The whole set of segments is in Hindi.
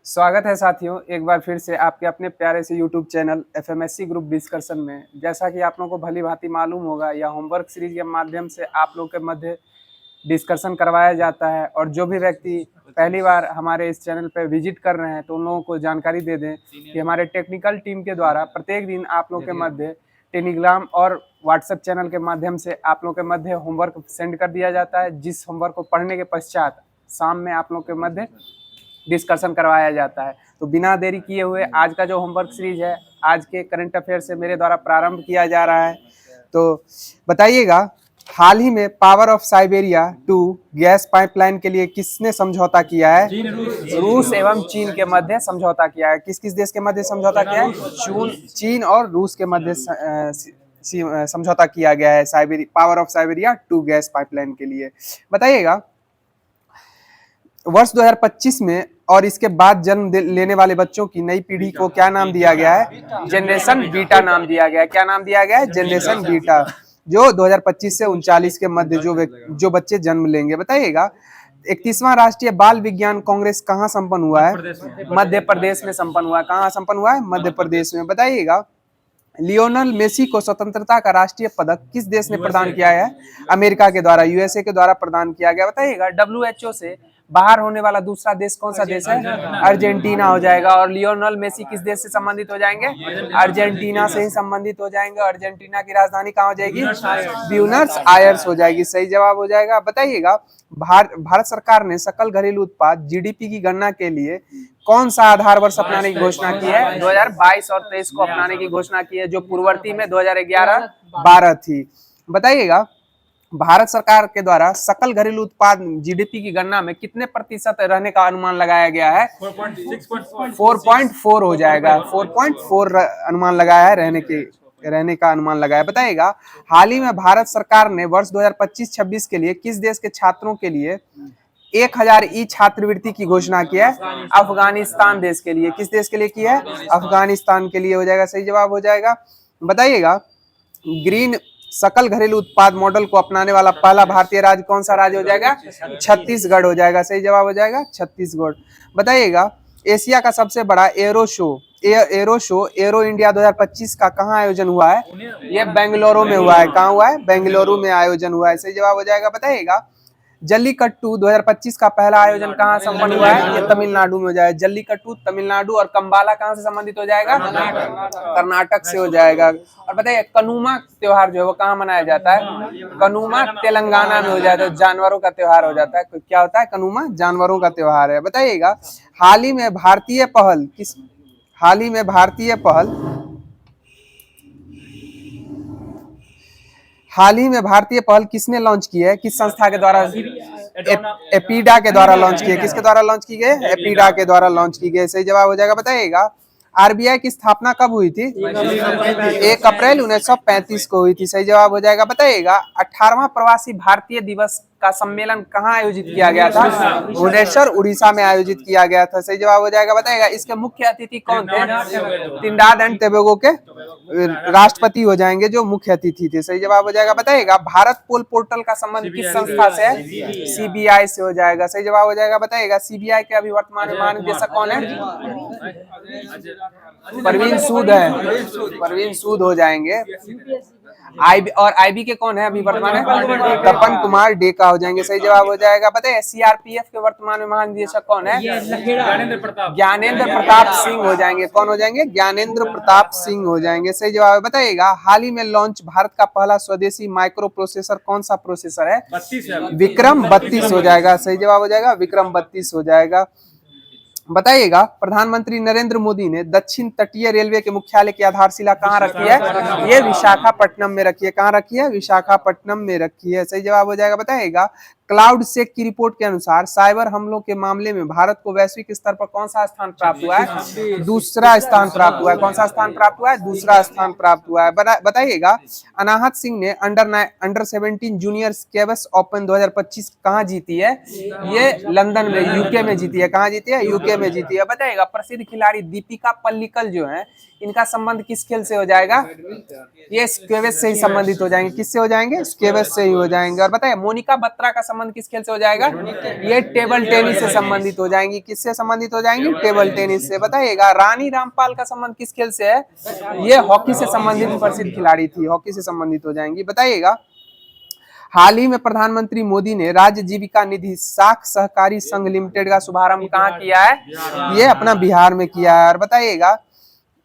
स्वागत है साथियों, एक बार फिर से आपके अपने प्यारे से यूट्यूब चैनल एफएमएससी ग्रुप डिस्कशन में। जैसा कि आप लोगों को भली भांति मालूम होगा, यह होमवर्क सीरीज के माध्यम से आप लोगों के मध्य डिस्कशन करवाया जाता है और जो भी व्यक्ति पहली बार हमारे इस चैनल पर विजिट कर रहे हैं तो उन लोगों को जानकारी दे दें कि हमारे टेक्निकल टीम के द्वारा प्रत्येक दिन आप लोगों के मध्य टेलीग्राम और व्हाट्सएप चैनल के माध्यम से आप लोगों के मध्य होमवर्क सेंड कर दिया जाता है, जिस होमवर्क को पढ़ने के पश्चात शाम में आप लोगों के मध्य डिस्कशन करवाया जाता है। तो बिना देरी किए हुए आज का जो होमवर्क सीरीज है, आज के करंट अफेयर से मेरे द्वारा प्रारंभ किया जा रहा है। तो बताइएगा, हाल ही में power of Siberia 2 gas pipeline के लिए किसने समझौता किया है? रूस एवं चीन के मध्य समझौता किया है। किस किस देश के मध्य समझौता किया है? चीन और रूस के मध्य समझौता किया गया है power of Siberia 2 gas pipeline के लिए। बताइएगा, वर्ष 2025 में और इसके बाद जन्म लेने वाले बच्चों की नई पीढ़ी को क्या नाम दिया गया है? जनरेशन बीटा नाम दिया गया है। क्या नाम दिया गया है? जनरेशन बीटा, जो 2025 से 39 के मध्य जो बच्चे जन्म लेंगे। बताइएगा, 31वां राष्ट्रीय बाल विज्ञान कांग्रेस कहाँ संपन्न हुआ है? मध्य प्रदेश में संपन्न हुआ है। कहाँ संपन्न हुआ है? मध्य प्रदेश में। बताइएगा, लियोनल मेसी को स्वतंत्रता का राष्ट्रीय पदक किस देश ने प्रदान किया है? अमेरिका के द्वारा, यूएसए के द्वारा प्रदान किया गया। बताइएगा, WHO से बाहर होने वाला दूसरा देश कौन सा देश है? अर्जेंटीना हो जाएगा। और लियोनल मेसी किस देश से संबंधित हो जाएंगे? अर्जेंटीना से ही संबंधित हो जाएंगे। अर्जेंटीना की राजधानी कहाँ हो जाएगी? ब्यूनस आयर्स हो जाएगी। सही जवाब हो जाएगा। बताइएगा, भारत सरकार ने सकल घरेलू उत्पाद जीडीपी की गणना के लिए कौन सा आधार वर्ष अपनाने की घोषणा की है? 2022 और 23 को अपनाने की घोषणा की है, जो पूर्ववर्ती में 2011-12 थी। बताइएगा, भारत सरकार के द्वारा सकल घरेलू उत्पाद जीडीपी की गणना में कितने प्रतिशत रहने का अनुमान लगाया गया है? 4.4 हो जाएगा। 4.4 अनुमान लगाया है, रहने का अनुमान लगाया। बताइएगा, हाल ही में भारत सरकार ने वर्ष 2025-26 के लिए किस देश के छात्रों के लिए 1000 ई छात्रवृत्ति की घोषणा की है? अफगानिस्तान देश के लिए। किस देश के लिए की है? अफगानिस्तान के लिए हो जाएगा। सही जवाब हो जाएगा। बताइएगा, ग्रीन सकल घरेलू उत्पाद मॉडल को अपनाने वाला पहला भारतीय राज्य कौन सा राज्य हो जाएगा? छत्तीसगढ़ हो जाएगा। सही जवाब हो जाएगा, छत्तीसगढ़। बताइएगा, एशिया का सबसे बड़ा एरो इंडिया 2025 का कहाँ आयोजन हुआ है? ये बेंगलुरु में हुआ है। कहाँ हुआ है? बेंगलुरु में आयोजन हुआ है। सही जवाब हो जाएगा। बताइएगा, जल्लीकट्टू 2025 का पहला आयोजन कहाँ संपन्न हुआ है? ये तमिलनाडु में हो जाएगा। जल्लीकट्टू तमिलनाडु। और कंबाला कहाँ से संबंधित हो जाएगा? कर्नाटक से हो जाएगा। और बताइए, कनुमा त्योहार जो है वो कहाँ मनाया जाता है? कनुमा तेलंगाना में हो जाता है। जानवरों का त्योहार हो जाता है। क्या होता है? कनुमा जानवरों का त्योहार है। बताइएगा, हाल ही में भारतीय पहल किसने लॉन्च की है? किस संस्था के द्वारा? एपीडा के द्वारा लॉन्च की है। किसके द्वारा लॉन्च की गई? एपीडा के द्वारा लॉन्च की गई। सही जवाब हो जाएगा। बताइएगा, आरबीआई की स्थापना कब हुई थी? 1 अप्रैल 1935 को हुई थी। सही जवाब हो जाएगा। बताइएगा, 18वां प्रवासी भारतीय दिवस का सम्मेलन कहाँ आयोजित किया गया था? भुवनेश्वर उड़ीसा में आयोजित किया गया था। सही जवाब हो जाएगा। बताइएगा, इसके मुख्य अतिथि कौन थे? त्रिनिदाद एंड टोबैगो के राष्ट्रपति हो जाएंगे, जो मुख्य अतिथि थे। सही जवाब हो जाएगा। बताइएगा, भारत पोल पोर्टल का संबंध किस संस्था से है? सीबीआई से हो जाएगा। सही जवाब हो जाएगा। बताइएगा, सीबीआई के अभी वर्तमान महानिदेशक कौन है? परवीन सूद है। परवीन सूद हो जाएंगे। आईबी के कौन है अभी वर्तमान में? तपन कुमार डेका हो जाएंगे। सही जवाब हो जाएगा। बताइए, सीआरपीएफ के वर्तमान में महानिदेशक कौन है? ज्ञानेंद्र प्रताप सिंह हो जाएंगे। कौन हो जाएंगे? ज्ञानेंद्र प्रताप सिंह हो जाएंगे। सही जवाब बताइएगा, हाल ही में लॉन्च भारत का पहला स्वदेशी माइक्रो प्रोसेसर कौन सा प्रोसेसर है? विक्रम 32 हो जाएगा। सही जवाब हो जाएगा, विक्रम 32 हो जाएगा। बताइएगा, प्रधानमंत्री नरेंद्र मोदी ने दक्षिण तटीय रेलवे के मुख्यालय की आधारशिला कहाँ रखी है? ये विशाखापट्टनम में रखी है। कहाँ रखी है? विशाखापट्टनम में रखी है। सही जवाब हो जाएगा। बताइएगा, क्लाउड सेक की रिपोर्ट के अनुसार साइबर हमलों के मामले में भारत को वैश्विक स्तर पर कौन सा स्थान प्राप्त हुआ है? दूसरा स्थान प्राप्त हुआ है। कौन सा स्थान प्राप्त हुआ है? दूसरा स्थान प्राप्त हुआ है। बताइएगा, अनाहत सिंह ने अंडर 17 जूनियर स्क्वैश ओपन 2025 कहाँ जीती है? ये लंदन में, यूके में जीती है। कहाँ जीती है? यूके में जीती है। बताइएगा, प्रसिद्ध खिलाड़ी दीपिका पल्लिकल जो है, इनका संबंध किस खेल से हो जाएगा? ये स्क्वैश से ही संबंधित हो जाएंगे। किससे हो जाएंगे? स्क्वैश से ही हो जाएंगे। और बताइए, मोनिका बत्रा का संबंध संबंध किस खेल से हो जाएगा? ये टेबल टेनिस से संबंधित हो जाएंगी। किससे संबंधित हो जाएंगी? टेबल टेनिस से। बताइएगा रानी रामपाल का संबंध किस खेल से है? ये हॉकी से संबंधित प्रसिद्ध खिलाड़ी थी, हॉकी से संबंधित हो जाएंगी। बताइएगा हाल ही में प्रधानमंत्री मोदी ने राज्य जीविका निधि साख सहकारी संघ लिमिटेड का शुभारंभ कहाँ किया है? ये अपना बिहार में किया है। और बताइएगा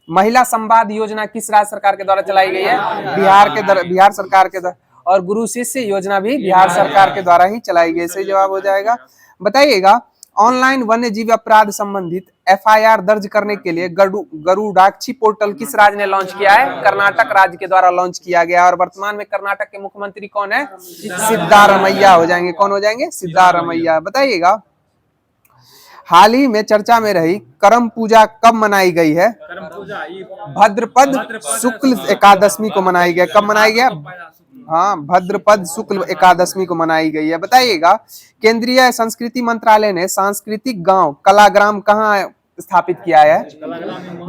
महिला संवाद योजना किस राज्य सरकार के द्वारा चलाई गई है? बिहार सरकार के द्वारा। और गुरु शिष्य योजना भी बिहार सरकार के द्वारा ही चलाई गई। सही जवाब हो जाएगा। बताइएगा ऑनलाइन वन्य जीव अपराध संबंधित FIR दर्ज करने के लिए गरुड़ाक्षी पोर्टल किस राज्य ने लॉन्च किया है? कर्नाटक राज्य के द्वारा लॉन्च किया गया। और वर्तमान में कर्नाटक के मुख्यमंत्री कौन है? सिद्धारमैया हो जाएंगे। कौन हो जाएंगे? सिद्धारमैया। बताइएगा हाल ही में चर्चा में रही करम पूजा कब मनाई गई है? भाद्रपद शुक्ल एकादशी को मनाई गई। कब मनाई गया? हाँ, भाद्रपद शुक्ल एकादशी को मनाई गई है। बताइएगा केंद्रीय संस्कृति मंत्रालय ने सांस्कृतिक गांव कलाग्राम कहाँ स्थापित किया है?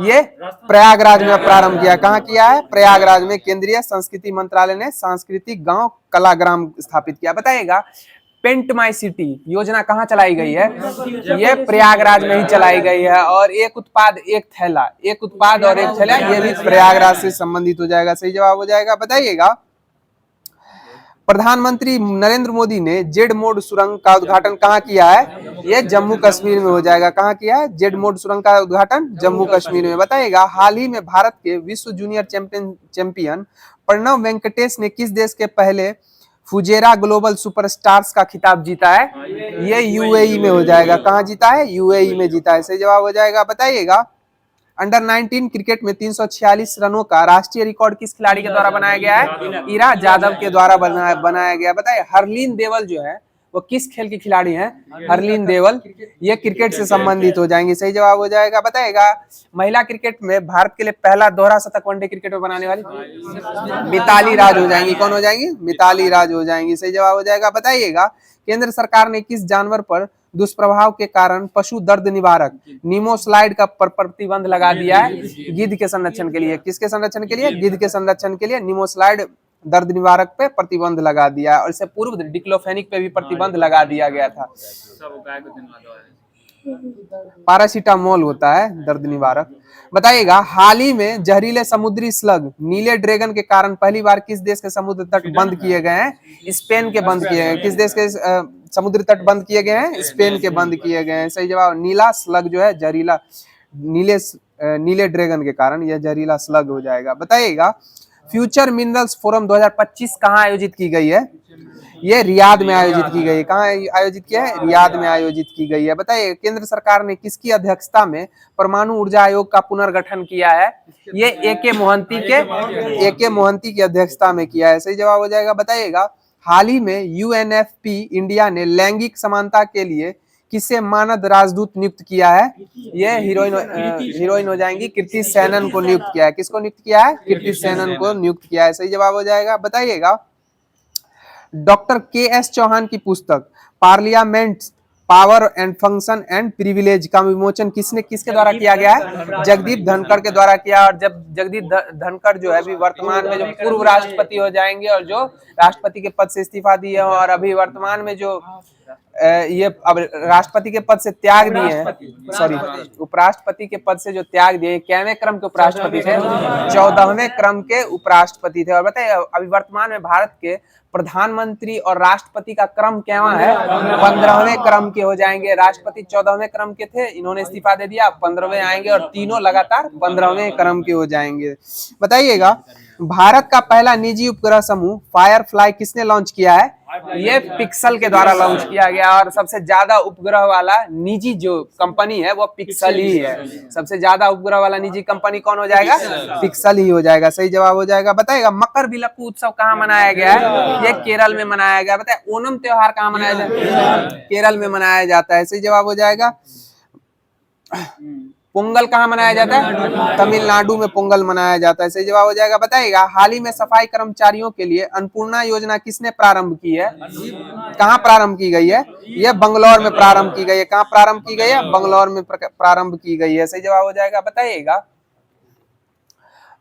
ये प्रयागराज में प्रारंभ किया। कहाँ किया है? प्रयागराज में केंद्रीय संस्कृति मंत्रालय ने सांस्कृतिक गांव कलाग्राम स्थापित किया। बताइएगा पेंट माई सिटी योजना कहाँ चलाई गई है? ये प्रयागराज में ही चलाई गई है। और एक उत्पाद एक थैला, एक उत्पाद और एक थैला, ये भी प्रयागराज से संबंधित हो जाएगा। सही जवाब हो जाएगा। बताइएगा प्रधानमंत्री नरेंद्र मोदी ने जेड मोड सुरंग का उद्घाटन कहाँ किया है? ये जम्मू कश्मीर में हो जाएगा। कहाँ किया है? जेड मोड सुरंग का उद्घाटन जम्मू कश्मीर में। बताइएगा हाल ही में भारत के विश्व जूनियर चैंपियन प्रणव वेंकटेश ने किस देश के पहले फुजेरा ग्लोबल सुपरस्टार्स का खिताब जीता है? ये UAE में हो जाएगा। कहाँ जीता है? UAE में जीता है। सही जवाब हो जाएगा। बताइएगा अंडर 19 क्रिकेट में 346 रनों का राष्ट्रीय रिकॉर्ड किस खिलाड़ी के द्वारा बनाया गया है? इरा जादव के द्वारा बनाया गया। बताइए हरलीन देवल जो है वो किस खेल की खिलाड़ी हैं? हरलीन देवल ये क्रिकेट से संबंधित हो जाएंगे। सही जवाब हो जाएगा। बताएगा महिला क्रिकेट में भारत के लिए पहला दोहरा शतक वनडे क्रिकेट में बनाने वाली मिताली राज हो जाएंगी। कौन हो जाएंगी? मिताली राज हो जाएंगी। सही जवाब हो जाएगा। बताइएगा केंद्र सरकार ने किस जानवर पर दुष्प्रभाव के कारण पशु दर्द निवारक नीमोस्लाइड का प्रतिबंध लगा दिया है? गिद्ध के संरक्षण के लिए। किसके संरक्षण के लिए? गिद्ध के संरक्षण के लिए नीमोस्लाइड दर्द निवारक पे प्रतिबंध लगा दिया। और इससे पूर्व डिक्लोफेनिक पे भी प्रतिबंध लगा दिया गया था। पैरासीटामोल होता है दर्द निवारक। बताइएगा हाल ही में जहरीले समुद्री स्लग नीले ड्रैगन के कारण पहली बार किस देश के समुद्र तट बंद किए गए हैं? स्पेन के बंद किए गए। किस देश के समुद्र तट बंद किए गए हैं? स्पेन के बंद किए गए हैं। सही जवाब नीला स्लग जो है जहरीला नीले ड्रैगन के कारण यह जहरीला स्लग हो जाएगा। बताइएगा फ्यूचर मिनरल्स फोरम 2025 कहाँ आयोजित की गई है? ये रियाद में आयोजित की गई है। कहाँ आयोजित किया है? रियाद में आयोजित की गई है। बताइए केंद्र सरकार ने किसकी अध्यक्षता में परमाणु ऊर्जा आयोग का पुनर्गठन किया है? ये AK मोहंती की अध्यक्षता में किया है। सही जवाब हो जाएगा। बताइएगा हाल ही में UNFP इंडिया ने लैंगिक समानता के लिए किसे मानद राजदूत नियुक्त किया है? ये हीरोइन हो जाएंगी कृति सेनन को नियुक्त किया है। किसको नियुक्त किया है? कृति सेनन को नियुक्त किया है। सही जवाब हो जाएगा। बताइएगा डॉक्टर KS चौहान की पुस्तक parliament power and function and privilege का विमोचन किसके द्वारा किया गया है? जगदीप धनखड़ के द्वारा किया। और जब जगदीप धनखड़ जो है अभी वर्तमान में जो पूर्व राष्ट्रपति हो जाएंगे और जो राष्ट्रपति के पद से इस्तीफा दिए और अभी वर्तमान में जो ये अब राष्ट्रपति के पद से त्याग दिए हैं, सॉरी उपराष्ट्रपति के पद से जो त्याग दिए, कैवें क्रम के उपराष्ट्रपति थे? 14वें क्रम के उपराष्ट्रपति थे। और बताइए अभी वर्तमान में भारत के प्रधानमंत्री और राष्ट्रपति का क्रम क्या है? 15वें क्रम के हो जाएंगे। राष्ट्रपति 14वें क्रम के थे, इन्होंने इस्तीफा दे दिया, 15वें आएंगे और तीनों लगातार 15वें क्रम के हो जाएंगे। बताइएगा भारत का पहला निजी उपग्रह समूह फायरफ्लाई किसने लॉन्च किया है? ये पिक्सल के द्वारा लॉन्च किया गया। और सबसे ज्यादा उपग्रह वाला निजी जो कंपनी है वो पिक्सल ही है। सबसे ज्यादा उपग्रह वाला निजी कंपनी कौन हो जाएगा? पिक्सल ही हो जाएगा। सही जवाब हो जाएगा। बताएगा मकर विलक्कू उत्सव कहाँ मनाया गया है? ये केरल में मनाया गया। बताए ओणम त्योहार कहाँ मनाया जाता है? केरल में मनाया जाता है। सही जवाब हो जाएगा। पोंगल कहाँ मनाया जाता है? तमिलनाडु में पोंगल मनाया जाता है। सही जवाब हो जाएगा। बताइएगा हाल ही में सफाई कर्मचारियों के लिए अन्नपूर्णा योजना किसने प्रारंभ की है? कहाँ प्रारंभ की गई है? यह बंगलौर में प्रारंभ की गई है। कहाँ प्रारंभ की गई है? बंगलौर में प्रारंभ की गई है। सही जवाब हो जाएगा। बताइएगा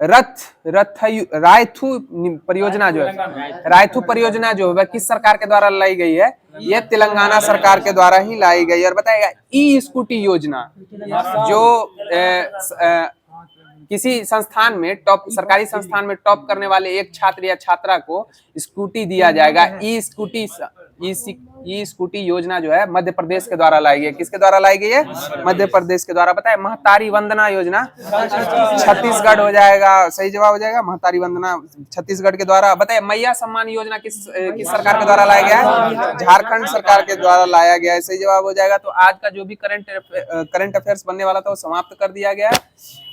रायथू परियोजना जो है, रायथू परियोजना जो है वह किस सरकार के द्वारा लाई गई है? ये तेलंगाना सरकार के द्वारा ही लाई गई। और बताएगा ई स्कूटी योजना जो किसी संस्थान में टॉप, सरकारी संस्थान में टॉप करने वाले एक छात्र या छात्रा को स्कूटी दिया जाएगा। ई स्कूटी योजना जो है मध्य प्रदेश के द्वारा लाई गई है। किसके द्वारा लाई गई है? मध्य प्रदेश के द्वारा। बताए महतारी वंदना योजना छत्तीसगढ़ हो जाएगा, सही जवाब हो जाएगा महतारी वंदना छत्तीसगढ़ के द्वारा। बताए मैया सम्मान योजना किस सरकार के द्वारा लाया गया है? झारखंड सरकार के द्वारा लाया गया है, सही जवाब हो जाएगा। तो आज का जो भी करंट अफेयर्स बनने वाला था वो समाप्त कर दिया गया है।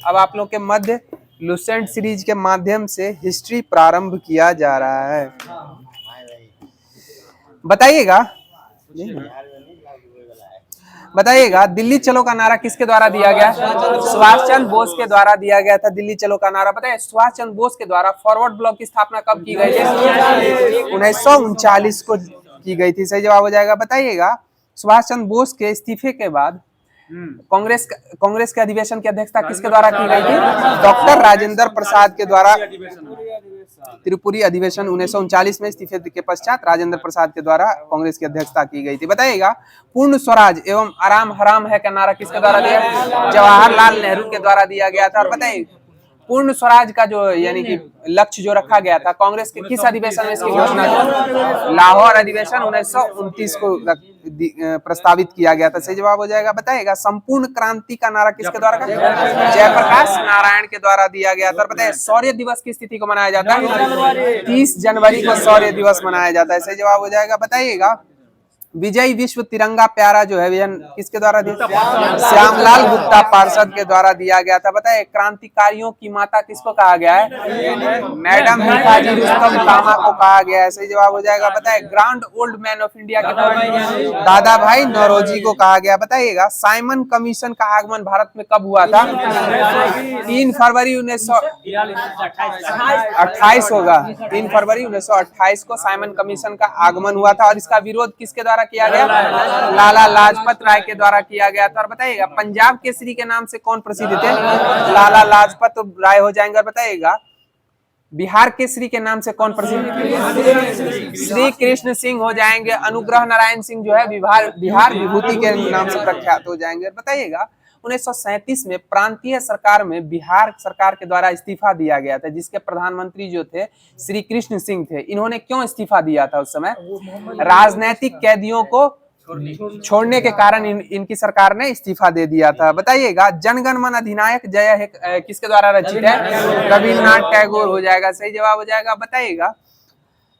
अब आप लोग के मध्य लुसेंट सीरीज के माध्यम से हिस्ट्री प्रारंभ किया जा रहा है। बताइएगा दिल्ली चलो का नारा किसके द्वारा दिया गया? सुभाष चंद्र बोस के द्वारा दिया गया था दिल्ली चलो का नारा। बताइए सुभाष चंद्र बोस के द्वारा फॉरवर्ड ब्लॉक की स्थापना कब की गई थी? 1939 को की गई थी, सही जवाब हो जाएगा। बताइएगा सुभाष चंद्र बोस के इस्तीफे के बाद कांग्रेस के अधिवेशन की अध्यक्षता किसके द्वारा की गई थी? डॉक्टर राजेंद्र प्रसाद के द्वारा। त्रिपुरी अधिवेशन 1939 में इस्तीफे के पश्चात राजेंद्र प्रसाद के द्वारा कांग्रेस की अध्यक्षता की गई थी। बताइएगा पूर्ण स्वराज एवं आराम हराम है का नारा किसके द्वारा दिया? जवाहरलाल नेहरू के द्वारा दिया गया था। और बताइए पूर्ण स्वराज का जो यानी कि लक्ष्य जो रखा गया था कांग्रेस के किस अधिवेशन में इसकी घोषणा की? लाहौर अधिवेशन 1929 को प्रस्तावित किया गया था, सही जवाब हो जाएगा। बताइएगा संपूर्ण क्रांति का नारा किसके द्वारा का? जयप्रकाश नारायण के द्वारा दिया गया था। बताइए शौर्य दिवस किस तिथि को मनाया जाता है? 30 जनवरी को शौर्य दिवस मनाया जाता है, सही जवाब हो जाएगा। बताइएगा विजय विश्व तिरंगा प्यारा जो है किसके द्वारा दिया? श्यामलाल गुप्ता पार्षद के द्वारा दिया गया था। बताए क्रांतिकारियों की माता किसको कहा गया है? मैडम भिखाजी रुस्तम कामा को कहा गया है, सही जवाब हो जाएगा। बताए grand old man of India के दादा भाई नौरोजी को कहा गया। बताइएगा साइमन कमीशन का आगमन भारत में कब हुआ था? 3 फरवरी 1928 होगा। 3 फरवरी 1928 को साइमन कमीशन का आगमन हुआ था। और इसका विरोध किसके द्वारा किया गया? लाला लाजपत राय के द्वारा किया गया था। और बताइएगा पंजाब केसरी के नाम से कौन प्रसिद्ध थे? लाला लाजपत राय हो जाएंगे। और बताइएगा बिहार केसरी के नाम से कौन प्रसिद्ध? श्री कृष्ण सिंह हो जाएंगे। अनुग्रह नारायण सिंह जो है बिहार विभूति के नाम से प्रख्यात हो जाएंगे। बताइएगा 1937 में प्रांतीय सरकार में बिहार सरकार के द्वारा इस्तीफा दिया गया था, जिसके प्रधानमंत्री जो थे श्री कृष्ण सिंह थे। इन्होंने क्यों इस्तीफा दिया था उस समय? राजनीतिक कैदियों को छोड़ने के कारण इनकी सरकार ने इस्तीफा दे दिया था। बताइएगा जनगण मन अधिनायक जय है किसके द्वारा रचित है? रविन्द्रनाथ टैगोर हो जाएगा, सही जवाब हो जाएगा। बताइएगा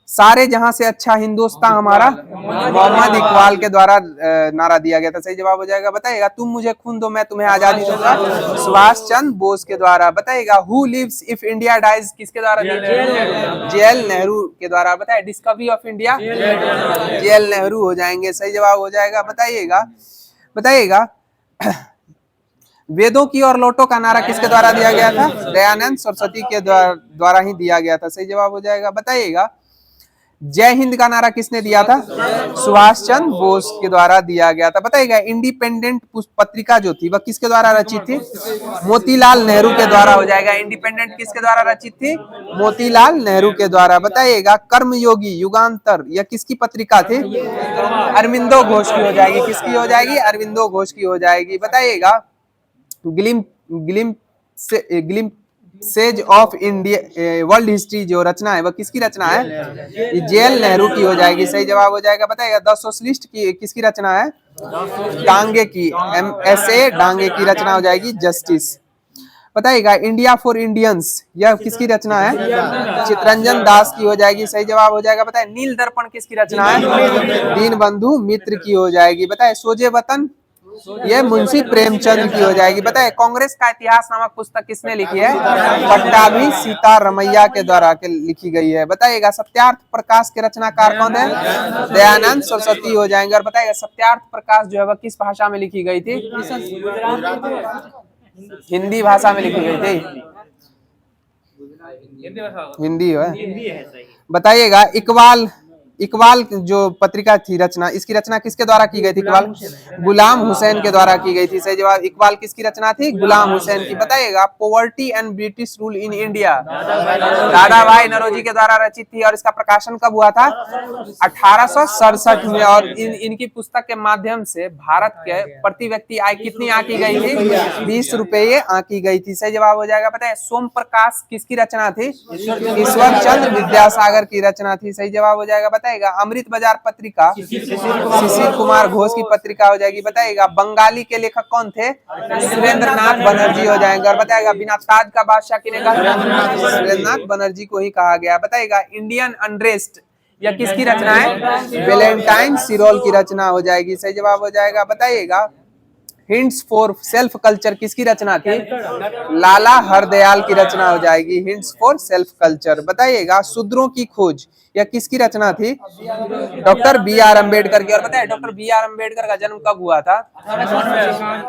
सारे जहां से अच्छा हिंदुस्तान हमारा मोहम्मद इकबाल के द्वारा नारा दिया गया था, सही जवाब हो जाएगा। बताइएगा तुम मुझे खून दो मैं तुम्हें आजादी दूंगा, सुभाष चंद्र बोस के द्वारा। बताइएगा who lives if India dies किसके द्वारा? जेएल नेहरू के द्वारा। बताइए Discovery of India JL Nehru हो जाएंगे, सही जवाब हो जाएगा। बताइएगा वेदों की और लौटो का नारा किसके द्वारा दिया गया था? दयानंद सरस्वती के द्वारा ही दिया गया था, सही जवाब हो जाएगा। बताइएगा जय हिंद का नारा किसने दिया था? सुभाष चंद्र बोस के द्वारा दिया गया था। बताइएगा इंडिपेंडेंट पत्रिका जो थी वह किसके द्वारा रचित थी? मोतीलाल नेहरू के द्वारा हो जाएगा। इंडिपेंडेंट किसके द्वारा रचित थी? मोतीलाल नेहरू के द्वारा। बताइएगा कर्मयोगी युगांतर यह किसकी पत्रिका थी? अरविंदो घोष की हो जाएगी। किसकी हो जाएगी? अरविंदो घोष की हो जाएगी। बताइएगा glimpses of India world history जो रचना है वह किसकी रचना है? जेएल नेहरू की हो जाएगी, सही जवाब हो जाएगा। बताइएगा द सोशलिस्ट की किसकी रचना है? डांगे की, एमएसए डांगे की रचना हो जाएगी जस्टिस। बताइएगा इंडिया फॉर इंडियंस यह किसकी रचना है? चितरंजन दास की हो जाएगी, सही जवाब हो जाएगा। बताए नील दर्पण किसकी रचना है? दीनबंधु मित्र की हो जाएगी। बताए सोजे वतन ये मुंशी प्रेमचंद की हो जाएगी। बताए कांग्रेस का इतिहास नामक पुस्तक किसने लिखी है? पट्टाभी सीतारमैया के द्वारा लिखी गई है। बताइएगा सत्यार्थ प्रकाश के रचनाकार कौन है? दयानंद सरस्वती हो जाएंगे। और बताइएगा सत्यार्थ प्रकाश जो है वह किस भाषा में लिखी गई थी? हिंदी भाषा में लिखी गई थी। हिंदी है। बताइएगा इकबाल इकबाल जो पत्रिका थी रचना, इसकी रचना किसके द्वारा की गई थी? इकबाल गुलाम हुसैन के द्वारा की गई थी। सही जवाब, इकबाल किसकी रचना थी? गुलाम हुसैन की। बताइएगा poverty and British rule in India, दादा भाई नौरोजी के द्वारा रचित थी और इसका प्रकाशन कब हुआ था? 1867 में। और इनकी पुस्तक के माध्यम से भारत के प्रति व्यक्ति आय कितनी आंकी गई थी? 20 रुपये आंकी गई थी। सही जवाब हो जाएगा। पता है सोम प्रकाश किसकी रचना थी? ईश्वर चंद्र विद्यासागर की रचना थी। सही जवाब हो जाएगा। बताइएगा अमृत बाजार पत्रिका शिशिर कुमार घोष की पत्रिका हो जाएगी। बताइएगा बंगाली के लेखक कौन थे? सुरेंद्र नाथ बनर्जी हो जाएंगे। और बताइएगा बिना ताज का बादशाह किन्हें कहा? सुरेंद्र नाथ बनर्जी को ही कहा गया। बताइएगा इंडियन अनरेस्ट यह किसकी रचना है? वैलेंटाइन सिरोल की रचना हो जाएगी। सही जवाब हो जाएगा। बताइएगा हिंट्स फॉर सेल्फ कल्चर किसकी रचना थी? लाला हरदयाल की रचना हो जाएगी, हिंट्स फॉर सेल्फ कल्चर। बताइएगा शूद्रों की खोज यह किसकी रचना थी? डॉक्टर बी आर अम्बेडकर की। और बताइए डॉक्टर बी आर अम्बेडकर का जन्म कब हुआ था?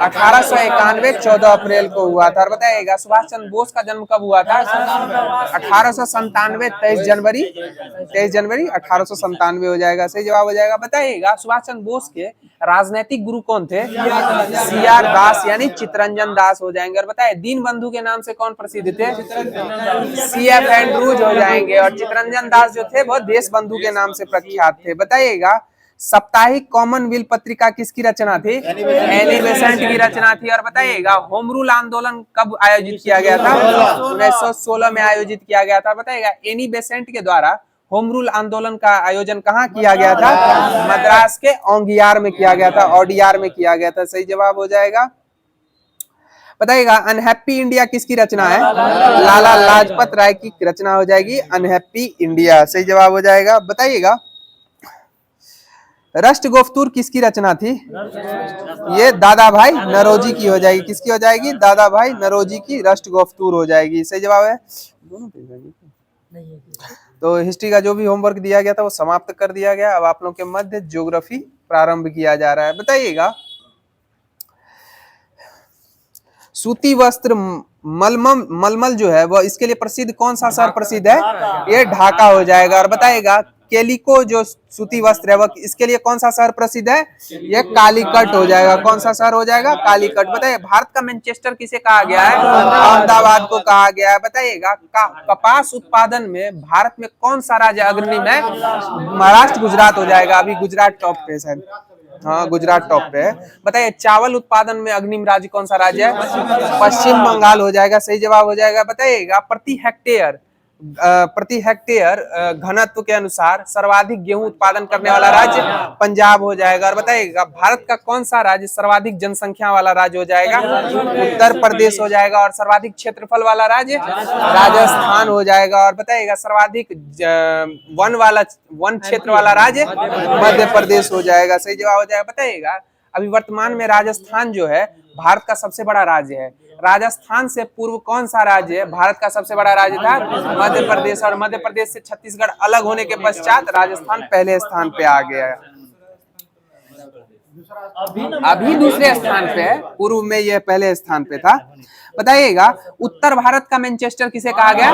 1891 14 अप्रैल को हुआ था। और बताइएगा सुभाष चंद्र बोस का जन्म कब हुआ था? 1897 23 जनवरी 1897 हो जाएगा। सही जवाब हो जाएगा। बताइएगा सुभाष चंद्र बोस के राजनैतिक गुरु कौन थे? सी आर दास यानी चित्तरंजन दास हो जाएंगे। और बताइए दीन बंधु के नाम से कौन प्रसिद्ध थे? सी एफ एंड्रूज हो जाएंगे। और चित्तरंजन दास जो थे वो देश बंधु के नाम से प्रख्यात थे। बताइएगा साप्ताहिक कॉमनवेल्थ पत्रिका किसकी रचना थी? एनी बेसेंट की रचना थी। और बताइएगा होम रूल आंदोलन कब आयोजित किया गया था? 1916 में आयोजित किया गया था। बताइएगा एनी बेसेंट के द्वारा होम रूल आंदोलन का आयोजन कहाँ किया गया था? मद्रास के ओंगियार में किया गया था, ओडियार में किया गया था। सही जवाब हो जाएगा। बताइएगा अनहैप्पी इंडिया किसकी रचना है? लाला लाजपत राय की रचना हो जाएगी अनहैप्पी इंडिया। सही जवाब हो जाएगा। बताइएगा राष्ट्रगोफ्तूर किसकी रचना थी? ये दादा भाई नौरोजी की हो जाएगी। किसकी हो जाएगी? दादा भाई नौरोजी की राष्ट्रगोफ्तूर हो जाएगी। सही जवाब है। तो हिस्ट्री का जो भी होमवर्क दिया गया था वो समाप्त कर दिया गया। अब आप लोगों के मध्य ज्योग्राफी प्रारंभ किया जा रहा है। बताइएगा सूती वस्त्र मलमल जो है वो इसके लिए प्रसिद्ध कौन सा शहर प्रसिद्ध है? ये ढाका हो जाएगा। और बताइएगा केलिको जो सूती वस्त्र है वो इसके लिए कौन सा शहर प्रसिद्ध है? ये कालीकट हो जाएगा। कौन सा शहर हो जाएगा? कालीकट। बताइए भारत का मैनचेस्टर किसे कहा गया है? अहमदाबाद को कहा गया है। बताइएगा कपास उत्पादन में भारत में कौन सा राज्य अग्रणी है? महाराष्ट्र गुजरात हो जाएगा। अभी गुजरात टॉप पे है। हाँ गुजरात टॉप पे है। बताइए चावल उत्पादन में अग्निम राज्य कौन सा राज्य है? पश्चिम बंगाल हो जाएगा। सही जवाब हो जाएगा। बताइएगा प्रति हेक्टेयर घनत्व के अनुसार सर्वाधिक गेहूं उत्पादन करने वाला राज्य पंजाब हो जाएगा। और बताइएगा भारत का कौन सा राज्य सर्वाधिक जनसंख्या वाला राज्य हो जाएगा? उत्तर प्रदेश हो जाएगा। और सर्वाधिक क्षेत्रफल वाला राज्य राजस्थान हो जाएगा। और बताइएगा सर्वाधिक वन क्षेत्र वाला राज्य मध्य प्रदेश हो जाएगा। सही जवाब हो जाएगा। बताइएगा अभी वर्तमान में राजस्थान जो है भारत का सबसे बड़ा राज्य है। राजस्थान से पूर्व कौन सा राज्य है भारत का सबसे बड़ा राज्य था? मध्य प्रदेश। और मध्य प्रदेश से छत्तीसगढ़ अलग होने के पश्चात राजस्थान पहले स्थान पे आ गया है। अभी दूसरे स्थान पे है, पूर्व में यह पहले स्थान पे था। बताइएगा उत्तर भारत का मैनचेस्टर किसे कहा गया?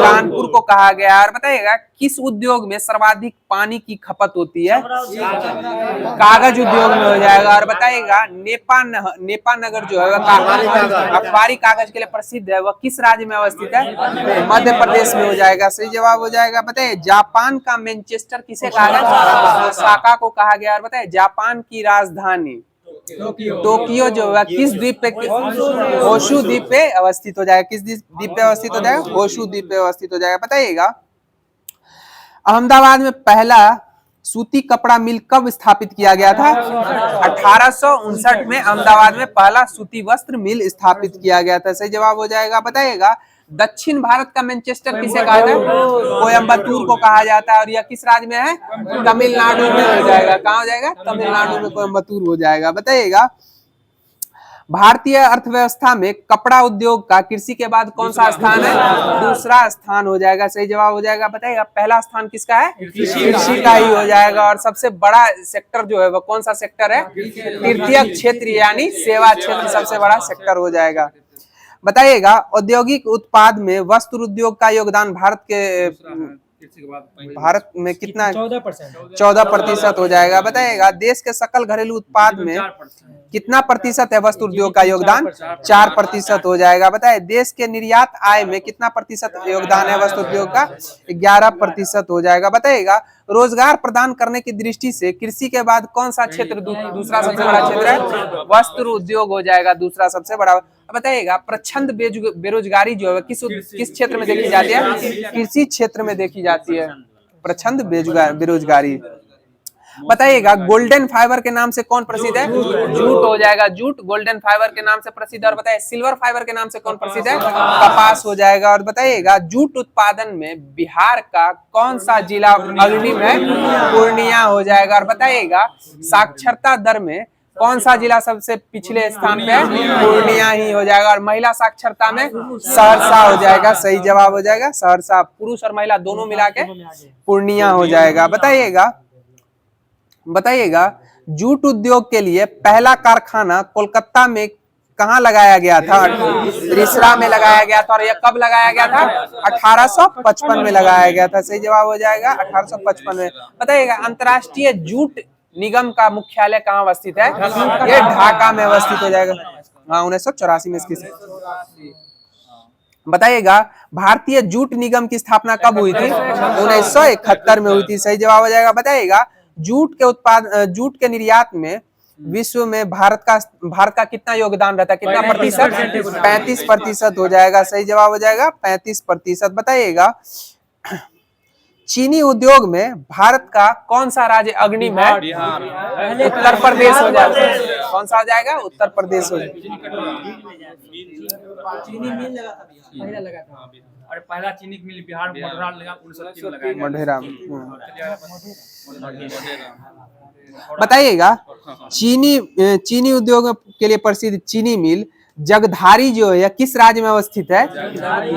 कानपुर को कहा गया। और बताइएगा किस उद्योग में सर्वाधिक पानी की खपत होती है? कागज उद्योग में हो जाएगा। और बताइएगा नेपा नगर जो है अखबारी कागज के लिए प्रसिद्ध है वह किस राज्य में अवस्थित है? मध्य प्रदेश में हो जाएगा। सही जवाब हो जाएगा। बताइए जापान का मैनचेस्टर किसे कहा गया? ओसाका को कहा गया। और बताइए जापान की राजधानी टोक्यो जो है किस द्वीप पे? होशु द्वीप पे अवस्थित हो जाएगा। किस द्वीप पे अवस्थित हो जाएगा? होशु द्वीप पे अवस्थित हो जाएगा। बताइएगा अहमदाबाद में पहला सूती कपड़ा मिल कब स्थापित किया गया था? 1859 में अहमदाबाद में पहला सूती वस्त्र मिल स्थापित किया गया था। सही जवाब हो जाएगा। बताइएगा दक्षिण भारत का मैनचेस्टर किसे कहा जाता है? कोयम्बटूर को कहा जाता है। और यह किस राज्य में है? तमिलनाडु में हो जाएगा। कहाँ हो जाएगा? तमिलनाडु में कोयम्बटूर हो जाएगा। बताइएगा भारतीय अर्थव्यवस्था में कपड़ा उद्योग का कृषि के बाद कौन सा स्थान है? दूसरा स्थान हो जाएगा। सही जवाब हो जाएगा। बताइएगा पहला स्थान किसका है? कृषि का ही हो जाएगा। और सबसे बड़ा सेक्टर जो है वो कौन सा सेक्टर है? तृतीय क्षेत्र यानी सेवा क्षेत्र सबसे बड़ा सेक्टर हो जाएगा। बताइएगा औद्योगिक उत्पाद में वस्त्र उद्योग का योगदान भारत के भारत में कितना? 14%। 14% हो जाएगा। बताइएगा देश के सकल घरेलू उत्पाद में कितना प्रतिशत है वस्त्र उद्योग का योगदान? 4% हो जाएगा। बताए देश के निर्यात आय में कितना प्रतिशत योगदान है वस्त्र उद्योग का? 11% हो जाएगा। बताइएगा रोजगार प्रदान करने की दृष्टि से कृषि के बाद कौन सा क्षेत्र दूसरा सबसे बड़ा क्षेत्र है? वस्त्र उद्योग हो जाएगा दूसरा सबसे बड़ा। बताइएगा प्रच्छन्न बेरोजगारी जो है किस क्षेत्र में देखी जाती है? कृषि क्षेत्र में देखी जाती है प्रच्छन्न बेरोजगारी। बताइएगा गोल्डन फाइबर के नाम से कौन प्रसिद्ध है? जूट हो जाएगा। जूट गोल्डन फाइबर के नाम से प्रसिद्ध है। और बताइए सिल्वर फाइबर के नाम से कौन प्रसिद्ध है? कपास हो जाएगा। और बताइएगा जूट उत्पादन में बिहार का कौन सा जिला अग्रणी है? पूर्णिया हो जाएगा। और बताइएगा साक्षरता दर में कौन सा जिला सबसे पिछले स्थान पे है? पूर्णिया ही हो जाएगा। और महिला साक्षरता में सहरसा हो जाएगा। सही जवाब हो जाएगा सहरसा। पुरुष और महिला दोनों मिला के पूर्णिया हो जाएगा। बताइएगा जूट उद्योग के लिए पहला कारखाना कोलकाता में कहाँ लगाया गया था? रिसरा में लगाया गया था। और यह कब लगाया गया था? 1855 में लगाया गया था। सही जवाब हो जाएगा 1855 में। बताइएगा अंतर्राष्ट्रीय जूट निगम का मुख्यालय कहाँ अवस्थित है? ये ढाका में अवस्थित हो जाएगा। हाँ 1984 में इसकी। बताइएगा भारतीय जूट निगम की स्थापना कब हुई थी? 1971 में हुई थी। सही जवाब हो जाएगा। बताइएगा जूट के निर्यात में विश्व में भारत का कितना योगदान रहता है? कितना प्रतिशत? 35% हो जाएगा। सही जवाब हो जाएगा 35%। बताइएगा चीनी उद्योग में भारत का कौन सा राज्य अग्रणी है? उत्तर प्रदेश हो जाएगा। कौन सा हो जाएगा? उत्तर प्रदेश हो जाएगा। चीनी मिल लगा था पहला लगा था। और पहला चीनी मिल बिहार में मढेरा। बताइएगा चीनी उद्योग के लिए प्रसिद्ध चीनी मिल जगधारी जो है किस राज्य में अवस्थित है?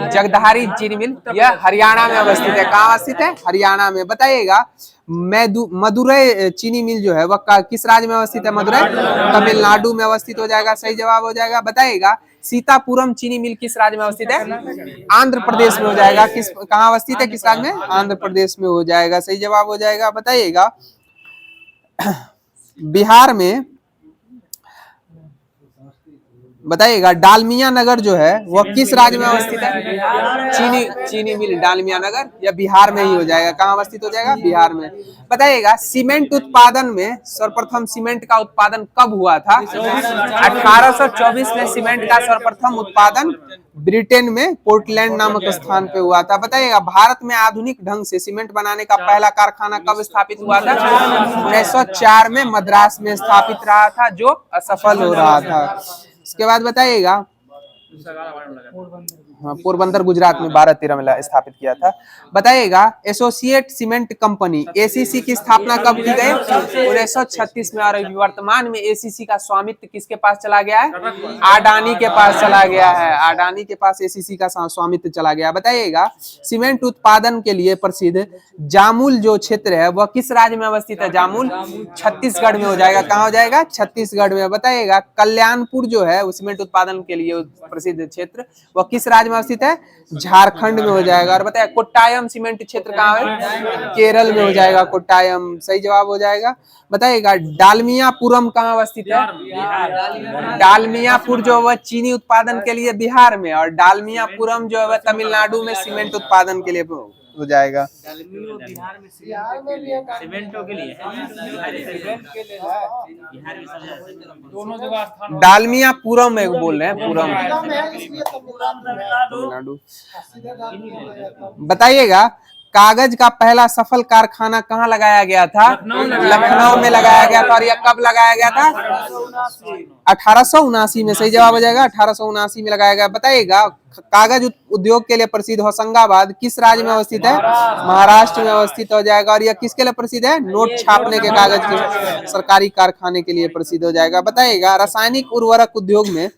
जगधारी चीनी मिल यह हरियाणा में अवस्थित है। कहाँ अवस्थित है? हरियाणा में। बताइएगा मदुरै चीनी मिल जो है वह किस राज्य में अवस्थित है? मदुरै तमिलनाडु में अवस्थित हो जाएगा। सही जवाब हो जाएगा। बताइएगा सीतापुरम चीनी मिल किस राज्य में अवस्थित है? आंध्र प्रदेश में हो जाएगा। कहाँ अवस्थित है? किस राज्य में? आंध्र प्रदेश में हो जाएगा। सही जवाब हो जाएगा। बताइएगा बिहार में बताइएगा डालमिया नगर जो है वह किस राज्य में अवस्थित है? चीनी मिल डालमिया नगर या बिहार में ही हो जाएगा। कहाँ अवस्थित हो जाएगा? बिहार में। बताइएगा सीमेंट उत्पादन में सर्वप्रथम सीमेंट का उत्पादन कब हुआ था? 1824 में सीमेंट का सर्वप्रथम उत्पादन ब्रिटेन में पोर्टलैंड नामक स्थान पे हुआ था। बताइएगा भारत में आधुनिक ढंग से सीमेंट बनाने का पहला कारखाना कब स्थापित हुआ था? 1904 में मद्रास में स्थापित रहा था जो असफल हो रहा था। इसके बाद बताइएगा हाँ पोरबंदर गुजरात में 12-13 में स्थापित किया था। बताइएगा एसोसिएट सीमेंट कंपनी एसीसी की स्थापना कब की गई? 1936 में। और वर्तमान में एसीसी का स्वामित्व किसके पास चला गया है? अडानी के पास चला गया है। अडानी के पास एसीसी का स्वामित्व चला गया। बताइएगा सीमेंट उत्पादन के लिए प्रसिद्ध जामुल जो क्षेत्र है वह किस राज्य में अवस्थित है? जामुल छत्तीसगढ़ में हो जाएगा। कहाँ हो जाएगा? छत्तीसगढ़ में। बताइएगा कल्याणपुर जो है सीमेंट उत्पादन के लिए प्रसिद्ध क्षेत्र वह किस राज्य में अवस्थित है? झारखंड में हो जाएगा। और बताया कोट्टायम सीमेंट क्षेत्र कहाँ है? केरल में हो जाएगा कोट्टायम। सही जवाब हो जाएगा। बताइएगा डालमियापुरम कहाँ अवस्थित है? डालमियापुर जो है चीनी उत्पादन के लिए बिहार में और डालमियापुरम जो है तमिलनाडु में सीमेंट उत्पादन के लिए हो जाएगा। बिहार में सीमेंटों के लिए दोनों जगह डालमियापुरम एक बोल रहे हैं पुरम तमिलनाडु। बताइएगा कागज का पहला सफल कारखाना कहाँ लगाया गया था? लखनऊ में लगाया गया था। और यह कब लगाया गया था? 1879 में। सही जवाब हो जाएगा 1879 में लगाया गया। बताइएगा कागज उद्योग के लिए प्रसिद्ध होशंगाबाद किस राज्य में अवस्थित है? महाराष्ट्र में अवस्थित हो जाएगा। और यह किसके लिए प्रसिद्ध है? नोट छापने के कागज के सरकारी कारखाने के लिए प्रसिद्ध हो जाएगा। बताइएगा रासायनिक उर्वरक उद्योग में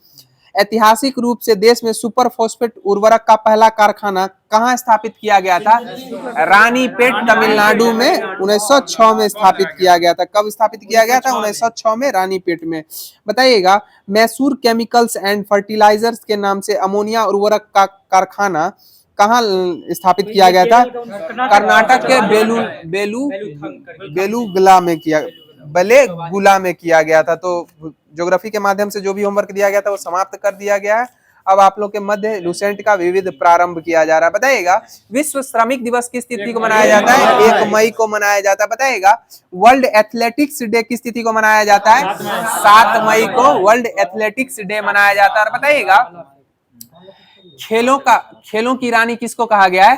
ऐतिहासिक रूप से देश में सुपर फॉस्फेट उर्वरक का पहला कारखाना कहाँ स्थापित किया गया था? रानीपेट तमिलनाडु में 1906 में स्थापित किया गया था। कब स्थापित किया गया था? 1906 में रानीपेट में। बताइएगा मैसूर केमिकल्स एंड फर्टिलाइजर्स के नाम से अमोनिया उर्वरक का कारखाना कहाँ स्थापित किया गया था? कर्नाटक के बेलूगुला में किया गया था। तो ज्योग्राफी के माध्यम से जो भी होमवर्क दिया गया था वो समाप्त कर दिया गया है। अब आप लोग के मध्य लुसेंट का विविध प्रारंभ किया जा रहा है। बताइएगा विश्व श्रमिक दिवस किस तिथि को मनाया जाता है? 1 मई को मनाया जाता है। बताइएगा वर्ल्ड एथलेटिक्स डे किस तिथि को मनाया जाता है? 7 मई को वर्ल्ड एथलेटिक्स डे मनाया जाता है। और बताइएगा खेलों की रानी किसको कहा गया है?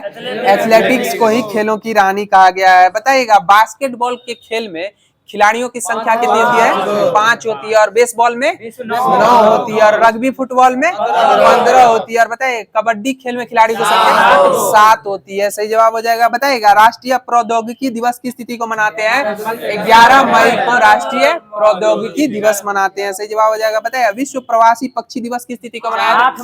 एथलेटिक्स को ही खेलों की रानी कहा गया है। बताइएगा बास्केटबॉल के खेल में खिलाड़ियों की संख्या कितनी होती है? 5 होती है। और बेसबॉल में 9 होती है। और रग्बी फुटबॉल में 15 होती है। और बताइए कबड्डी खेल में खिलाड़ी की संख्या 7 होती है। सही जवाब हो जाएगा। बताइएगा राष्ट्रीय प्रौद्योगिकी दिवस किस तिथि को मनाते हैं? 11 मई को राष्ट्रीय प्रौद्योगिकी दिवस मनाते हैं। सही जवाब हो जाएगा। बताइए विश्व प्रवासी पक्षी दिवस किस तिथि को मनाया जाता है?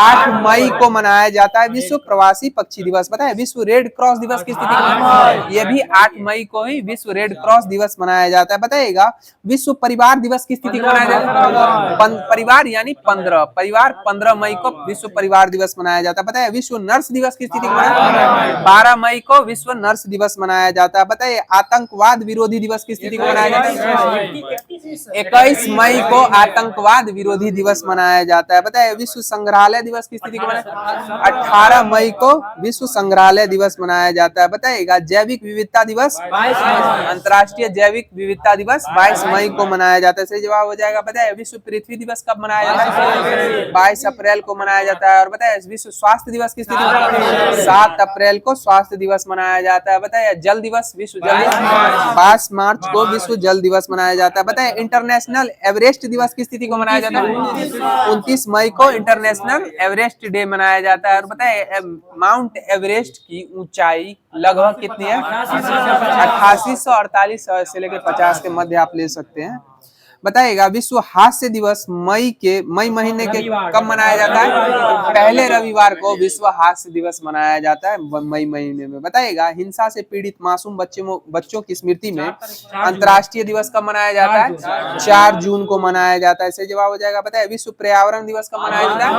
8 मई को मनाया जाता है विश्व प्रवासी पक्षी दिवस। बताइए विश्व रेड क्रॉस दिवस किस तिथि को मनाया जाता है? ये भी 8 मई को ही विश्व रेड क्रॉस दिवस मनाया जाता है। बताइएगा विश्व परिवार दिवस किस तिथि को मनाया जाता है? परिवार यानी 15 मई को विश्व परिवार दिवस मनाया जाता है। बताइए विश्व नर्स दिवस किस तिथि को मनाया जाता है? 12 मई को विश्व नर्स दिवस मनाया जाता है। बताइए आतंकवाद विरोधी दिवस किस तिथि को मनाया जाता है? 21 मई को आतंकवाद विरोधी दिवस मनाया जाता है। बताइए विश्व संग्रहालय दिवस किस तिथि को मनाया जाता है? 18 मई को विश्व संग्रहालय दिवस मनाया जाता है। बताइएगा जैविक विविधता दिवस, अंतर्राष्ट्रीय जैविक विविधता दिवस 22 मई को मनाया जाता है। सही जवाब हो जाएगा। बताइए विश्व पृथ्वी दिवस कब मनाया जाता है? 22 अप्रैल को मनाया जाता है। और बताइए विश्व स्वास्थ्य दिवस किस तिथि को? 7 अप्रैल को स्वास्थ्य दिवस मनाया जाता है। बताइए जल दिवस, विश्व जल दिवस 22 मार्च को विश्व जल दिवस मनाया जाता है। बताइए इंटरनेशनल एवरेस्ट दिवस किस तिथि को मनाया जाता है? 29 मई को इंटरनेशनल एवरेस्ट डे मनाया जाता है। और बताइए माउंट एवरेस्ट की ऊंचाई लगभग कितनी है? 8848 से लेकर 50 के मध्य आप ले सकते हैं। बताइएगा विश्व हास्य दिवस मई महीने के कब मनाया जाता है? पहले रविवार को विश्व हास्य दिवस मनाया जाता है मई महीने में। बताइएगा हिंसा से पीड़ित मासूम बच्चों की स्मृति में अंतर्राष्ट्रीय दिवस कब मनाया जाता है? 4 जून को मनाया जाता है। सही जवाब हो जाएगा। बताइए विश्व पर्यावरण दिवस कब मनाया जाता है?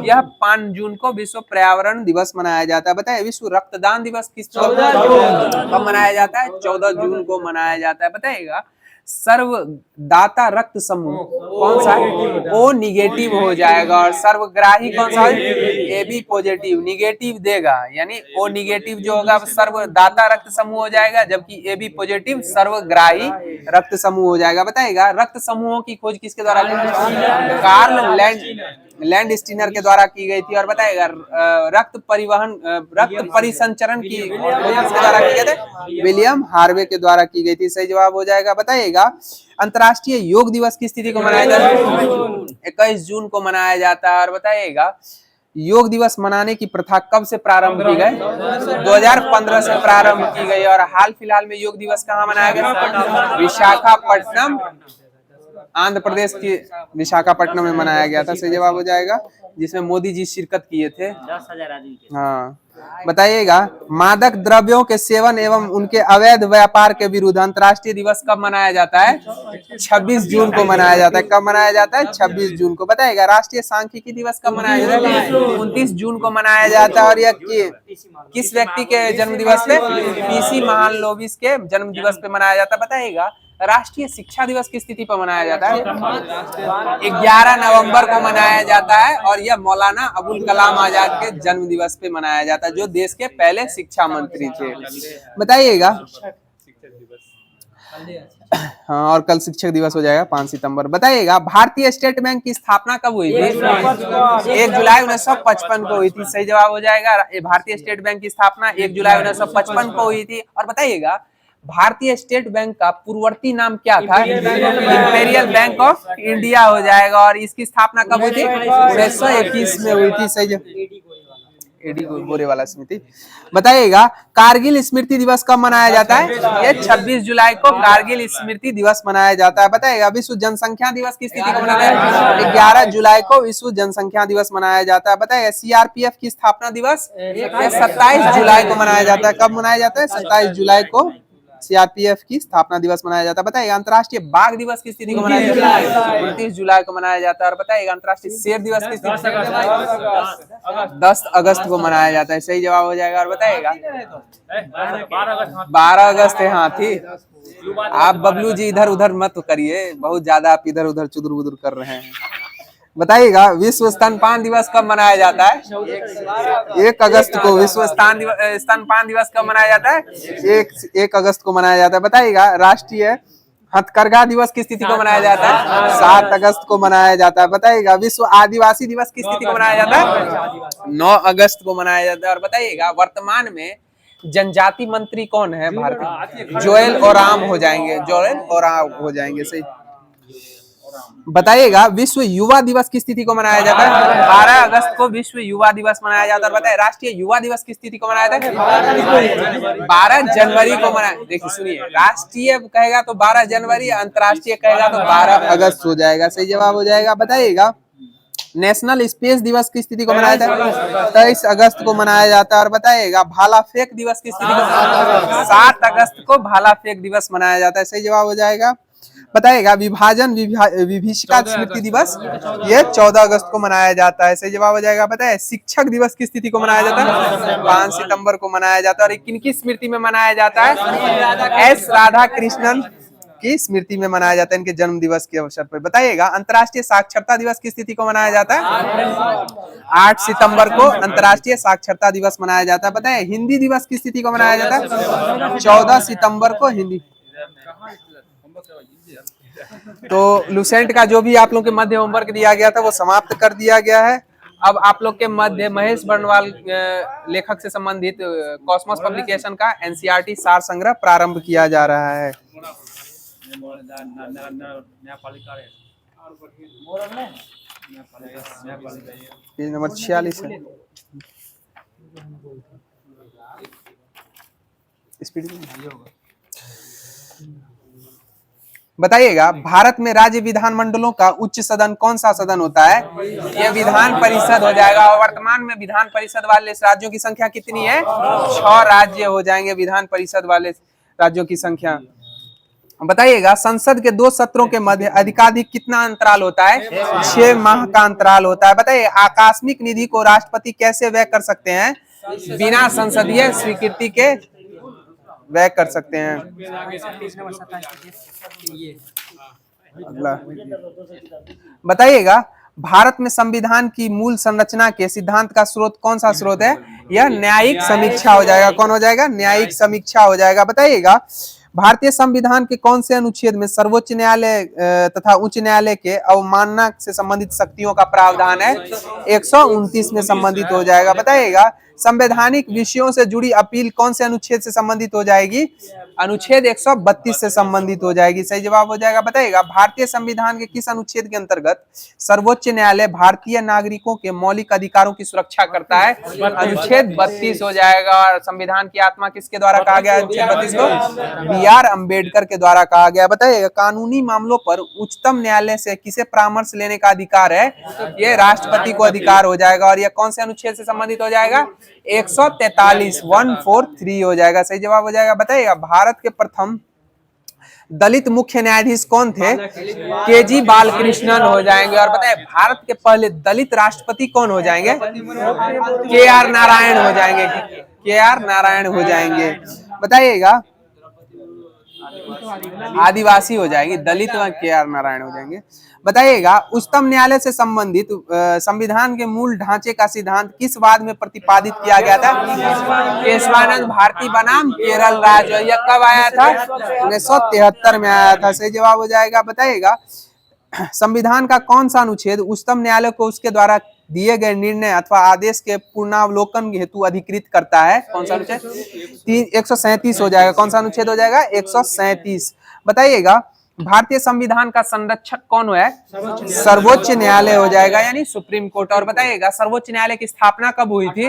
यह 5 जून को विश्व पर्यावरण दिवस मनाया जाता है। बताइए विश्व रक्तदान दिवस किस कब मनाया जाता है? 14 जून को मनाया जाता है। बताइएगा सर्वदाता रक्त समूह कौन सा है? ओ निगेटिव हो जाएगा। और सर्वग्राही कौन सा है? A B positive. निगेटिव देगा यानी ओ निगेटिव जो होगा सर्वदाता रक्त समूह हो जाएगा, जबकि ए बी पॉजिटिव सर्वग्राही रक्त समूह हो जाएगा। बताइएगा रक्त समूहों की खोज किसके द्वारा की गई? कार्ल लैंड स्टीनर के द्वारा की गई थी। और बताइएगा रक्त परिसंचरण की खोज किसके द्वारा की गई थी? विलियम हार्वे के द्वारा की गई थी। सही जवाब हो जाएगा। बताइएगा अंतर्राष्ट्रीय योग दिवस किस तिथि को मनाया जाता है? 21 जून को मनाया जाता है। और बताइएगा योग दिवस मनाने की प्रथा कब से प्रारंभ की गई? 2015 से प्रारंभ की गई। और हाल फिलहाल में योग दिवस कहाँ मनाया गया? विशाखापट्टनम, आंध्र प्रदेश की विशाखापट्टनम में मनाया गया था। सही जवाब हो जाएगा, जिसमें मोदी जी शिरकत किए थे। 10,000 आदमी। हाँ बताइएगा मादक द्रव्यों के सेवन एवं उनके अवैध व्यापार के विरुद्ध अंतर्राष्ट्रीय दिवस कब मनाया जाता है? 26 जून को मनाया जाता है। कब मनाया जाता है? 26 जून को। बताइएगा राष्ट्रीय सांख्यिकी दिवस कब मनाया जाता है? 29 जून को मनाया जाता है। और यह किस व्यक्ति के जन्म दिवस पे? पीसी महालनोबिस के जन्म दिवस पे मनाया जाता है। बताइएगा राष्ट्रीय शिक्षा दिवस किस तिथि पर मनाया जाता है? 11 नवंबर को मनाया जाता है। और यह मौलाना अबुल कलाम आजाद के जन्म दिवस पे मनाया जाता है, जो देश के पहले शिक्षा मंत्री थे। बताइएगा हाँ, और कल शिक्षक दिवस हो जाएगा 5 सितंबर। बताइएगा भारतीय स्टेट बैंक की स्थापना कब हुई थी? 1 जुलाई 1955 को हुई थी। सही जवाब हो जाएगा। भारतीय स्टेट बैंक की स्थापना 1 जुलाई 1955 को हुई थी। और बताइएगा भारतीय स्टेट बैंक का पूर्ववर्ती नाम क्या था? इंपीरियल बैंक ऑफ इंडिया हो जाएगा। और इसकी स्थापना कब हुई थी? 1921 में हुई थी। सही एडी गोरे वाला स्मृति। बताइएगा कारगिल स्मृति दिवस कब मनाया जाता है? ये 26 जुलाई को कारगिल स्मृति दिवस मनाया जाता है। बताइएगा विश्व जनसंख्या दिवस किस तिथि को मनाया जाता है? 11 जुलाई को विश्व जनसंख्या दिवस मनाया जाता है। बताइएगा सीआरपीएफ की स्थापना दिवस 27 जुलाई को मनाया जाता है। कब मनाया जाता है? 27 जुलाई को सीआरपीएफ की स्थापना दिवस मनाया जाता है? बताइएगा। अंतर्राष्ट्रीय बाघ दिवस किस तिथि को मनाया जाता है? 29 जुलाई को मनाया जाता है। और बताइएगा अंतर्राष्ट्रीय शेर दिवस किस तिथि 10 अगस्त को मनाया जाता है। सही जवाब हो जाएगा। और बताइएगा 12 अगस्त है हाथी। आप बबलू जी इधर उधर मत करिए, बहुत ज्यादा आप इधर उधर चुदुर बुदुर कर रहे हैं। बताइएगा विश्व स्तनपान दिवस कब मनाया जाता है? 1 अगस्त को। विश्व स्तनपान दिवस कब मनाया जाता है? 1 अगस्त को मनाया जाता है। बताइएगा राष्ट्रीय हथकरघा दिवस किस तिथि को मनाया जाता है? 7 अगस्त को मनाया जाता है। बताइएगा विश्व आदिवासी दिवस किस तिथि को मनाया जाता है? 9 अगस्त को मनाया जाता है। और बताइएगा वर्तमान में जनजाति मंत्री कौन है भारत के? जोएल ओराम हो जाएंगे। जोएल ओराम हो जाएंगे। सही। बताइएगा विश्व युवा दिवस किस तिथि को मनाया जाता है? 12 अगस्त को विश्व युवा दिवस मनाया जाता है। बताइए राष्ट्रीय युवा दिवस किस तिथि को मनाया जाता है? 12 जनवरी को मनाया। देखिए सुनिए, राष्ट्रीय कहेगा तो 12 जनवरी, अंतर्राष्ट्रीय कहेगा तो 12 अगस्त हो जाएगा। सही जवाब हो जाएगा। बताइएगा नेशनल स्पेस दिवस किस तिथि को मनाया जाता है? 23 अगस्त को मनाया जाता है। और बताइएगा भाला फेंक दिवस किस तिथि को? 7 अगस्त को भाला फेंक दिवस मनाया जाता है। सही जवाब हो जाएगा। बताइएगा विभाजन विभीषिका स्मृति दिवस, ये 14 अगस्त को मनाया जाता है। सही जवाब हो जाएगा। बताइए शिक्षक दिवस किस तिथि को मनाया जाता है? 5 सितंबर को मनाया जाता है। और किनकी स्मृति में मनाया जाता है? एस राधा कृष्णन की स्मृति में मनाया जाता है, इनके जन्म दिवस के अवसर पर। बताइएगा अंतर्राष्ट्रीय साक्षरता दिवस किस तिथि को मनाया जाता है? 8 सितंबर को अंतर्राष्ट्रीय साक्षरता दिवस मनाया जाता है। बताइए हिंदी दिवस किस तिथि को मनाया जाता है? 14 सितंबर को हिंदी। तो लुसेंट का जो भी आप लोग के मध्य होमवर्क दिया गया था वो समाप्त कर दिया गया है। अब आप लोग के मध्य महेश बर्णवाल लेखक से संबंधित कॉस्मोस पब्लिकेशन का एनसीईआरटी सार संग्रह प्रारंभ किया जा रहा है। पेज नंबर 46 है। स्पीड बताइएगा भारत में राज्य विधानमंडलों का उच्च सदन कौन सा सदन होता है? यह विधान परिषद हो जाएगा। और वर्तमान में विधान परिषद वाले राज्यों की संख्या कितनी है? 6 राज्य हो जाएंगे विधान परिषद वाले राज्यों की संख्या। बताइएगा संसद के 2 सत्रों के मध्य अधिकाधिक कितना अंतराल होता है? 6 माह का अंतराल होता है। बताइए आकस्मिक निधि को राष्ट्रपति कैसे व्यय कर सकते हैं? बिना संसदीय स्वीकृति के व्यय कर सकते हैं। अगला बताइएगा भारत में संविधान की मूल संरचना के सिद्धांत का स्रोत कौन सा स्रोत है? यह न्यायिक समीक्षा हो जाएगा। कौन हो जाएगा? न्यायिक समीक्षा हो जाएगा। बताइएगा भारतीय संविधान के कौन से अनुच्छेद में सर्वोच्च न्यायालय तथा उच्च न्यायालय के अवमानना से संबंधित शक्तियों का प्रावधान है? 129 में संबंधित हो जाएगा। बताइएगा संवैधानिक विषयों से जुड़ी अपील कौन से अनुच्छेद से संबंधित हो जाएगी? अनुच्छेद 132 से संबंधित हो जाएगी। सही जवाब हो जाएगा। बताइएगा भारतीय संविधान के किस अनुच्छेद के अंतर्गत सर्वोच्च न्यायालय भारतीय नागरिकों के मौलिक अधिकारों की सुरक्षा करता है? अनुच्छेद 32 हो जाएगा। और संविधान की आत्मा किसके द्वारा कहा गया? अनुच्छेद 32 को बी.आर. अम्बेडकर के द्वारा कहा गया। बताइएगा कानूनी मामलों पर उच्चतम न्यायालय से किसे परामर्श लेने का अधिकार है? ये राष्ट्रपति को अधिकार हो जाएगा। और यह कौन से अनुच्छेद से संबंधित हो जाएगा? 143 143 हो जाएगा। सही जवाब हो जाएगा। बताइएगा भारत के प्रथम दलित मुख्य न्यायाधीश कौन थे? के.जी. बालकृष्णन हो जाएंगे। और बताइए भारत के पहले दलित राष्ट्रपति कौन हो जाएंगे? के.आर. नारायण हो जाएंगे। के.आर. नारायण हो जाएंगे। बताइएगा आदिवासी हो जाएगी, दलित व के.आर. नारायण हो जाएंगे। बताइएगा उच्चतम न्यायालय से संबंधित संविधान के मूल ढांचे का सिद्धांत किस वाद में प्रतिपादित किया गया था? केशवानंद भारती बनाम केरल राज्य। यह कब आया था? 1973 में आया था। सही जवाब हो जाएगा। बताइएगा संविधान का कौन सा अनुच्छेद उच्चतम न्यायालय को उसके द्वारा दिए गए निर्णय अथवा आदेश के पुनरावलोकन हेतु अधिकृत करता है? कौन सा अनुच्छेद? 137 हो जाएगा। कौन सा अनुच्छेद हो जाएगा? 137। बताइएगा भारतीय संविधान का संरक्षक कौन है? सर्वोच्च न्यायालय हो जाएगा, यानी सुप्रीम कोर्ट। और बताइएगा सर्वोच्च न्यायालय की स्थापना कब हुई थी?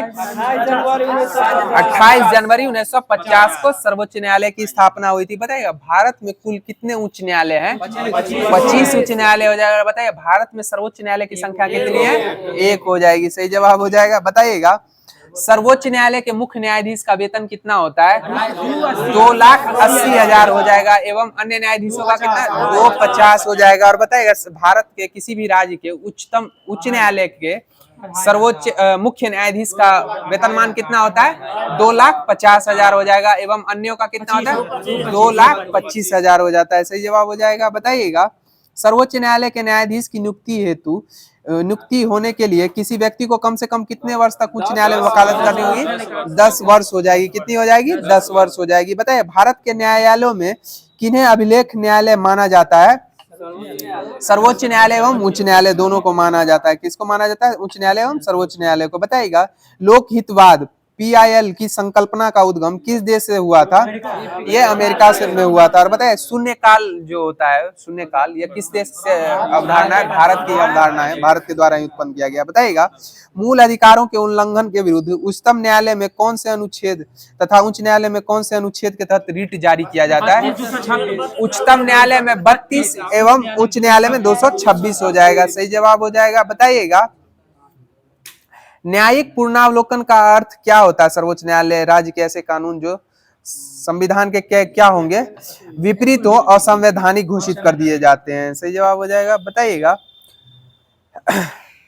28 जनवरी 1950 को सर्वोच्च न्यायालय की स्थापना हुई थी। बताइएगा भारत में कुल कितने उच्च न्यायालय हैं? 25 उच्च न्यायालय हो जाएगा। बताइए भारत में सर्वोच्च न्यायालय की संख्या कितनी है? 1 हो जाएगी। सही जवाब हो जाएगा। बताइएगा सर्वोच्च न्यायालय के मुख्य न्यायाधीश का वेतन कितना होता है? 2,80,000 हो जाएगा। एवं अन्य न्यायाधीशों का कितना? 250 हो जाएगा। और बताइएगा भारत के किसी भी राज्य के उच्च न्यायालय के सर्वोच्च मुख्य न्यायाधीश का वेतनमान कितना होता है? 2,50,000 हो जाएगा। एवं अन्यों का कितना होता है? 2,25,000 हो जाता है। सही जवाब हो जाएगा। बताइएगा सर्वोच्च न्यायालय के न्यायाधीश की नियुक्ति होने के लिए किसी व्यक्ति को कम से कम कितने वर्ष तक उच्च न्यायालय में वकालत करनी होगी? 10 वर्ष हो जाएगी। कितनी हो जाएगी? 10 वर्ष हो जाएगी। बताइए भारत के न्यायालयों में किन्हें अभिलेख न्यायालय माना जाता है? सर्वोच्च न्यायालय एवं उच्च न्यायालय दोनों को माना जाता है। किसको माना जाता है? उच्च न्यायालय एवं सर्वोच्च न्यायालय को। बताइएगा लोकहितवाद PIL की संकल्पना का उद्गम किस देश से हुआ था? ये अमेरिका से में हुआ था। और बताइए शून्यकाल जो होता है, शून्यकाल ये किस देश से अवधारणा है? भारत की अवधारणा है, भारत के द्वारा ही उत्पन्न किया गया। बताइएगा मूल अधिकारों के उल्लंघन के विरुद्ध उच्चतम न्यायालय में कौन से अनुच्छेद तथा उच्च न्यायालय में कौन से अनुच्छेद के तहत रिट जारी किया जाता है? उच्चतम न्यायालय में 32 एवं उच्च न्यायालय में 226 हो जाएगा। सही जवाब हो जाएगा। बताइएगा न्यायिक पूर्णावलोकन का अर्थ क्या होता है? सर्वोच्च न्यायालय राज्य के ऐसे कानून जो संविधान के क्या होंगे? विपरीत हो, असंवैधानिक घोषित कर दिए जाते हैं। सही जवाब हो जाएगा। बताइएगा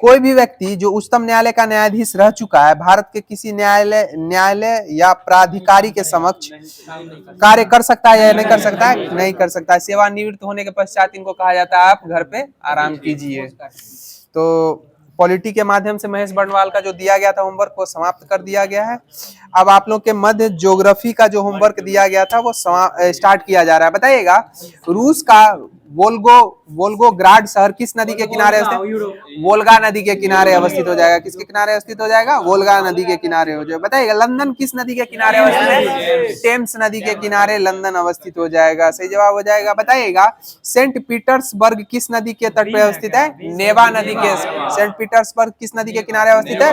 कोई भी व्यक्ति जो उच्चतम न्यायालय का न्यायाधीश रह चुका है भारत के किसी न्यायालय या प्राधिकारी के समक्ष कार्य कर सकता है या नहीं कर सकता है? नहीं कर सकता है। सेवानिवृत्त होने के पश्चात इनको कहा जाता है आप घर पे आराम कीजिए। तो पॉलिटी के माध्यम से महेश बर्णवाल का जो दिया गया था होमवर्क वो समाप्त कर दिया गया है। अब आप लोग के मध्य ज्योग्राफी का जो होमवर्क दिया गया था वो स्टार्ट किया जा रहा है। बताइएगा रूस का वोल्गोग्राड शहर किस नदी के किनारे अवस्थित? वोल्गा नदी के किनारे अवस्थित हो जाएगा। किसके किनारे अवस्थित हो जाएगा? वोल्गा नदी के किनारे हो जाएगा। बताइएगा लंदन किस नदी के किनारे अवस्थित है? टेम्स नदी के किनारे लंदन अवस्थित हो जाएगा। सही जवाब हो जाएगा। बताइएगा सेंट पीटर्सबर्ग किस नदी के तट पर अवस्थित है? नेवा नदी के। सेंट पीटर्सबर्ग किस नदी के किनारे अवस्थित है?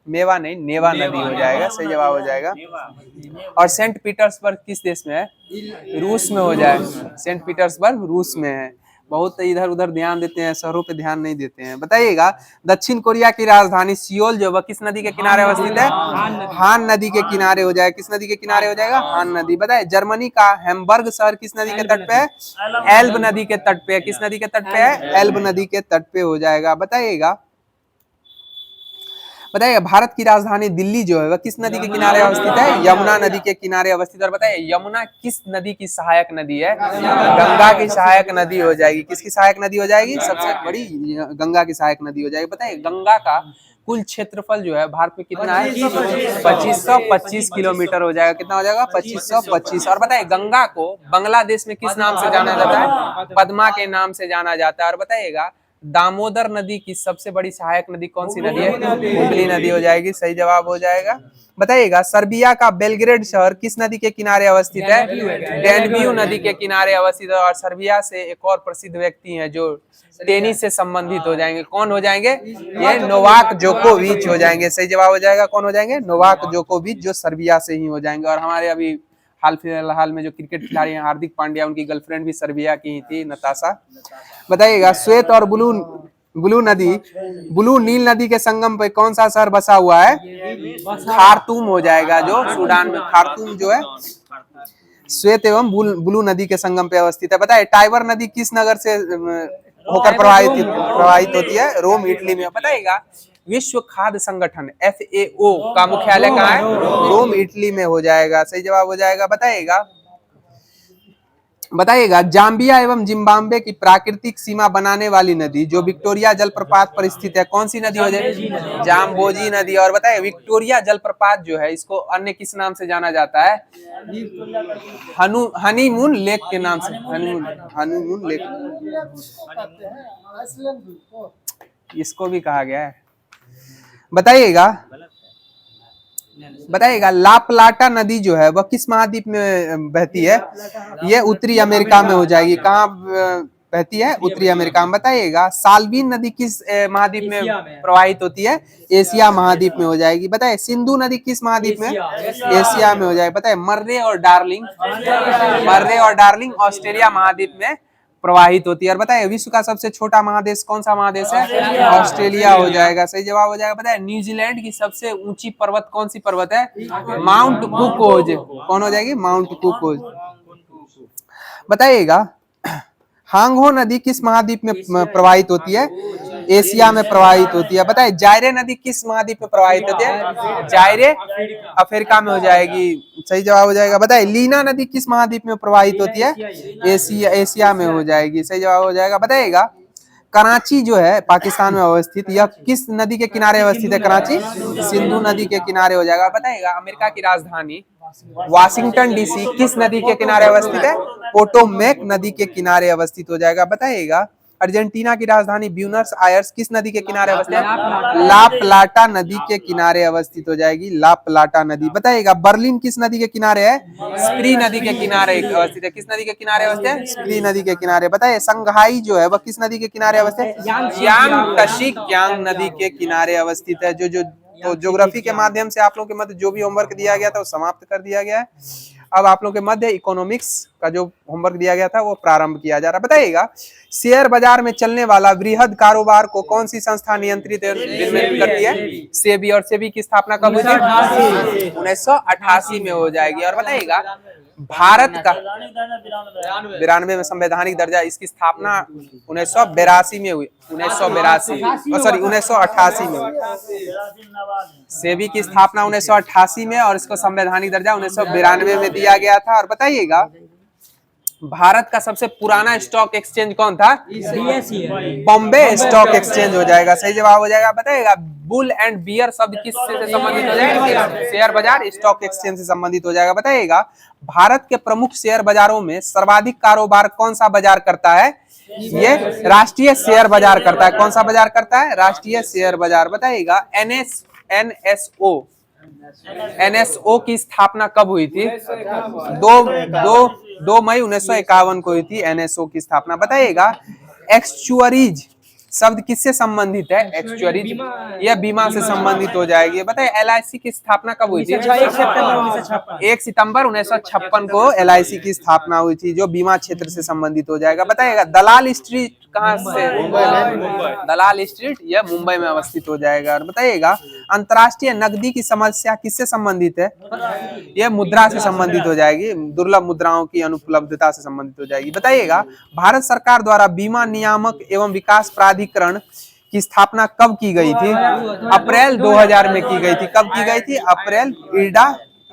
नेवा नदी हो जाएगा। सही जवाब हो जाएगा। और सेंट पीटर्सबर्ग किस देश में है? रूस में हो जाएगा। सेंट पीटर्सबर्ग रूस में है। बहुत इधर उधर ध्यान देते हैं, शहरों पे ध्यान नहीं देते हैं। बताइएगा दक्षिण कोरिया की राजधानी सियोल जो वह किस नदी के किनारे अवस्थित है? हान नदी के किनारे हो जाएगा। किस नदी के किनारे हो जाएगा? हान नदी। बताइए जर्मनी का हैम्बर्ग शहर किस नदी के तट पे है? एल्ब नदी के तट पे है। किस नदी के तट पे है? एल्ब नदी के तट पे हो जाएगा। बताइएगा भारत की राजधानी दिल्ली जो है वह किस नदी के किनारे अवस्थित है? यमुना नदी के किनारे अवस्थित। और बताइए यमुना किस नदी की सहायक नदी है? गंगा की सहायक नदी हो जाएगी। किसकी सहायक नदी हो जाएगी? सबसे बड़ी गंगा की सहायक नदी हो जाएगी। बताइए गंगा का कुल क्षेत्रफल जो है भारत में कितना है? 2525 किलोमीटर हो जाएगा। कितना हो जाएगा? 2525। और बताइए गंगा को बांग्लादेश में किस नाम से जाना जाता है? पद्मा के नाम से जाना जाता है। और बताइएगा दामोदर नदी की सबसे बड़ी सहायक नदी कौन सी नदी है? हुगली नदी हो जाएगी। सही जवाब हो जाएगा। बताइएगा सर्बिया का बेलग्रेड शहर किस नदी के किनारे अवस्थित है? डैन्यूब नदी के किनारे अवस्थित है। और सर्बिया से एक और प्रसिद्ध व्यक्ति हैं जो टेनिस से संबंधित हो जाएंगे। कौन हो जाएंगे? ये नोवाक जोकोविच हो जाएंगे। सही जवाब हो जाएगा। कौन हो जाएंगे? नोवाक जोकोविच जो सर्बिया से ही हो जाएंगे। और हमारे अभी हाल में जो क्रिकेट खिलाड़ी हैं हार्दिक पांड्या, उनकी गर्लफ्रेंड भी सर्बिया की ही थी, नताशा। बताइएगा श्वेत और ब्लू नील नदी के संगम पे कौन सा शहर बसा हुआ है? खार्तूम हो जाएगा जो सूडान में। खार्तूम जो है श्वेत एवं ब्लू नदी के संगम पे अवस्थित है। बताइए टाइबर नदी किस नगर से होकर प्रवाहित होती है? रोम इटली में। बताइएगा विश्व खाद्य संगठन FAO का मुख्यालय कहाँ है? रोम इटली में हो जाएगा। सही जवाब हो जाएगा। बताइएगा जाम्बिया एवं जिम्बाब्वे की प्राकृतिक सीमा बनाने वाली नदी जो विक्टोरिया जलप्रपात पर स्थित है कौन सी नदी हो जाएगी? जाम्बोजी नदी। और बताइए विक्टोरिया जलप्रपात जो है इसको अन्य किस नाम से जाना जाता है? हनीमून लेक के नाम से। हनीमून लेक इसको भी कहा गया है। बताइएगा ला प्लाटा नदी जो है वह किस महाद्वीप में बहती है? ये उत्तरी अमेरिका में हो जाएगी। कहाँ बहती है? उत्तरी अमेरिका में। बताइएगा साल्वीन नदी किस महाद्वीप में प्रवाहित होती है? एशिया महाद्वीप में हो जाएगी। बताइए सिंधु नदी किस महाद्वीप में? एशिया में हो जाएगी। बताइए मर्रे और डार्लिंग ऑस्ट्रेलिया महाद्वीप में प्रवाहित होती है। और बताइए विश्व का सबसे छोटा महादेश कौन सा महादेश है? ऑस्ट्रेलिया हो जाएगा, सही जवाब हो जाएगा। बताइए न्यूजीलैंड की सबसे ऊंची पर्वत कौन सी पर्वत है? माउंट कुकोज। कौन हो जाएगी? माउंट कुकोज। बताइएगा हांगहो नदी किस महाद्वीप में प्रवाहित होती है? एशिया में प्रवाहित होती है। बताइए जायरे नदी किस महाद्वीप में प्रवाहित होती है? जायरे अफ्रीका में हो जाएगी, सही जवाब हो जाएगा। बताइए लीना नदी किस महाद्वीप में प्रवाहित होती है? एशिया में हो जाएगी, सही जवाब हो जाएगा। बताइएगा कराची जो है पाकिस्तान में अवस्थित, यह किस नदी के किनारे अवस्थित है? कराची सिंधु नदी के किनारे हो जाएगा। बताइएगा अमेरिका की राजधानी वाशिंगटन डीसी किस नदी के किनारे अवस्थित है? पोटोमेक नदी के किनारे अवस्थित हो जाएगा। बताइएगा अर्जेंटीना की राजधानी ब्यूनस आयर्स किस नदी के किनारे अवस्थित है? ला प्लाटा नदी के किनारे अवस्थित हो जाएगी, ला प्लाटा नदी। बताइएगा बर्लिन किस नदी के किनारे है? स्प्री नदी के किनारे अवस्थित है। किस नदी के किनारे अवस्थित है? स्प्री नदी के किनारे। बताइए संघाई जो है वह किस नदी के किनारे अवस्थित है? यांग तशिक यांग नदी के किनारे अवस्थित है। जो तो ज्योग्राफी के माध्यम से आप लोगों के मध्य जो भी होमवर्क दिया गया था वो समाप्त कर दिया गया है। अब आप लोगों के मध्य इकोनॉमिक्स का जो होमवर्क दिया गया था वो प्रारंभ किया जा रहा है। बताइएगा शेयर बाजार में चलने वाला वृहद कारोबार को कौन सी संस्था नियंत्रित करती है? सेबी। और सेबी की स्थापना कब हुई थी? 1988 में हो जाएगी। और बताइएगा भारत का 92 में संवैधानिक दर्जा, इसकी स्थापना 1982 में हुई। 1988 में हुई। सेबी की स्थापना 1988 में और इसको संवैधानिक दर्जा 1992 में दिया गया था। और बताइएगा भारत का सबसे पुराना स्टॉक एक्सचेंज कौन था? बॉम्बे स्टॉक एक्सचेंज हो जाएगा, सही जवाब हो जाएगा। बताइएगा बुल एंड बियर शब्द किससे संबंधित हो जाएगा? शेयर बाजार स्टॉक एक्सचेंज से संबंधित हो जाएगा। बताइएगा भारत के प्रमुख शेयर बाजारों में सर्वाधिक कारोबार कौन सा बाजार करता है? ये राष्ट्रीय शेयर बाजार करता है। कौन सा बाजार करता है? राष्ट्रीय शेयर बाजार। बताइएगा एनएसओ की स्थापना कब हुई थी? 2 मई 1951 को हुई थी एनएसओ की स्थापना। बताइएगा एक्चुअरीज शब्द किससे संबंधित है? एक्चुअरीज यह बीमा से संबंधित हो जाएगी। बताइए एलआईसी की स्थापना कब हुई थी? 1 सितंबर 1956 को एलआईसी की स्थापना हुई थी, जो बीमा क्षेत्र से संबंधित हो जाएगा। बताइएगा दलाल स्ट्रीट कहाँ से? दलाल स्ट्रीट यह मुंबई में अवस्थित हो जाएगा। और बताइएगा अंतर्राष्ट्रीय नकदी की समस्या किससे संबंधित है? यह मुद्रा से संबंधित हो जाएगी, दुर्लभ मुद्राओं की अनुपलब्धता से संबंधित हो जाएगी। बताइएगा भारत सरकार द्वारा बीमा नियामक एवं विकास प्राधिकरण की स्थापना कब की गई थी? अप्रैल 2000 में की गई थी। कब की गई थी?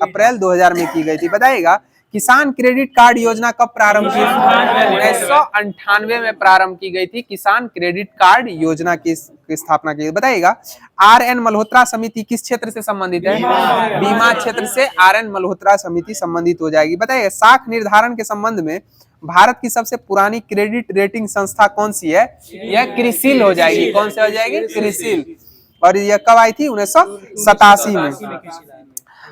अप्रैल 2000 में की गई थी। बताइएगा किसान क्रेडिट कार्ड योजना कब प्रारंभ की? 1998 में प्रारंभ की गई थी किसान क्रेडिट कार्ड योजना की स्थापना की। बताइएगा आरएन मल्होत्रा समिति किस क्षेत्र से संबंधित है? बीमा क्षेत्र से आरएन मल्होत्रा समिति संबंधित हो जाएगी। बताइएगा साख निर्धारण के संबंध में भारत की सबसे पुरानी क्रेडिट रेटिंग संस्था कौन सी है? यह क्रिसिल हो जाएगी। कौन से हो जाएगी? क्रिसिल। और यह कब आई थी? 1987 में।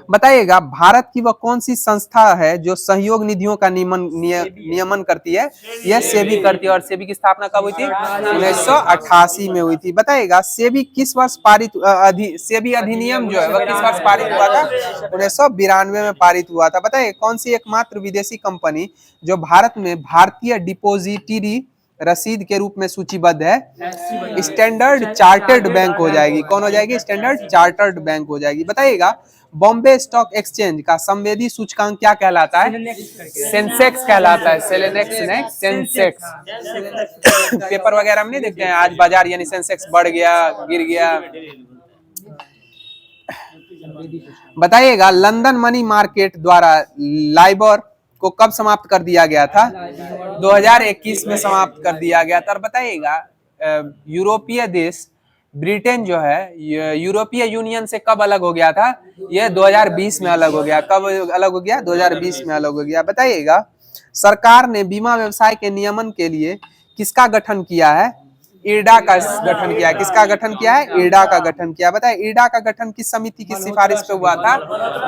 बताइएगा भारत की वह कौन सी संस्था है जो सहयोग निधियों का नियमन करती है? यह सेबी करती है। और सेबी की स्थापना कब हुई थी? 1988 में हुई थी। बताइएगा सेबी किस वर्ष पारित सेबी अधिनियम जो है वह किस वर्ष पारित हुआ था? 1992 में पारित हुआ था। बताइए कौन सी एकमात्र विदेशी कंपनी जो भारत में भारतीय डिपोजिटरी रसीद के रूप में सूचीबद्ध है? स्टैंडर्ड चार्टर्ड बैंक हो जाएगी। कौन हो जाएगी? स्टैंडर्ड चार्टर्ड बैंक हो जाएगी। बताइएगा बॉम्बे स्टॉक एक्सचेंज का संवेदी सूचकांक क्या कहलाता है? सेंसेक्स कहलाता है। सेंसेक्स पेपर वगैरह में नहीं देखते हैं आज बाजार यानी सेंसेक्स बढ़ गया गिर गया। बताइएगा लंदन मनी मार्केट द्वारा लाइबर को कब समाप्त कर दिया गया था? 2021 में समाप्त कर दिया गया था। और बताइएगा यूरोपीय देश ब्रिटेन जो है यूरोपीय यूनियन से कब अलग हो गया था? यह 2020 में अलग हो गया। कब अलग हो गया? 2020 में अलग हो गया। बताइएगा सरकार ने बीमा व्यवसाय के नियमन के लिए किसका गठन किया है? इरडा का गठन किया है। किसका गठन किया है? इरडा का गठन किया। बताइए इरडा का गठन किस समिति की सिफारिश पे हुआ था?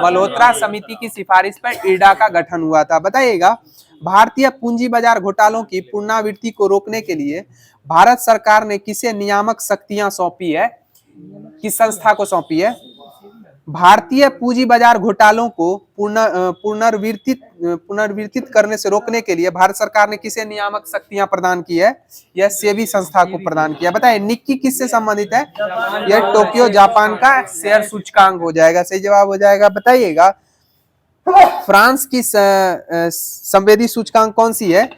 मल्होत्रा समिति की सिफारिश पर इरडा का गठन हुआ था। बताइएगा भारतीय पूंजी बाजार घोटालों की पुनरावृत्ति को रोकने के लिए भारत सरकार ने किसे नियामक शक्तियां सौंपी है? किस संस्था को सौंपी है? भारतीय पूंजी बाजार घोटालों को पुनर्वितरित करने से रोकने के लिए भारत सरकार ने किसे नियामक शक्तियां प्रदान की है? यह सेबी संस्था को प्रदान किया। बताइए निक्की किससे संबंधित है? यह टोक्यो जापान का शेयर सूचकांक हो जाएगा। सही जवाब हो जाएगा। बताइएगा फ्रांस की संवेदी सूचकांक कौन सी है?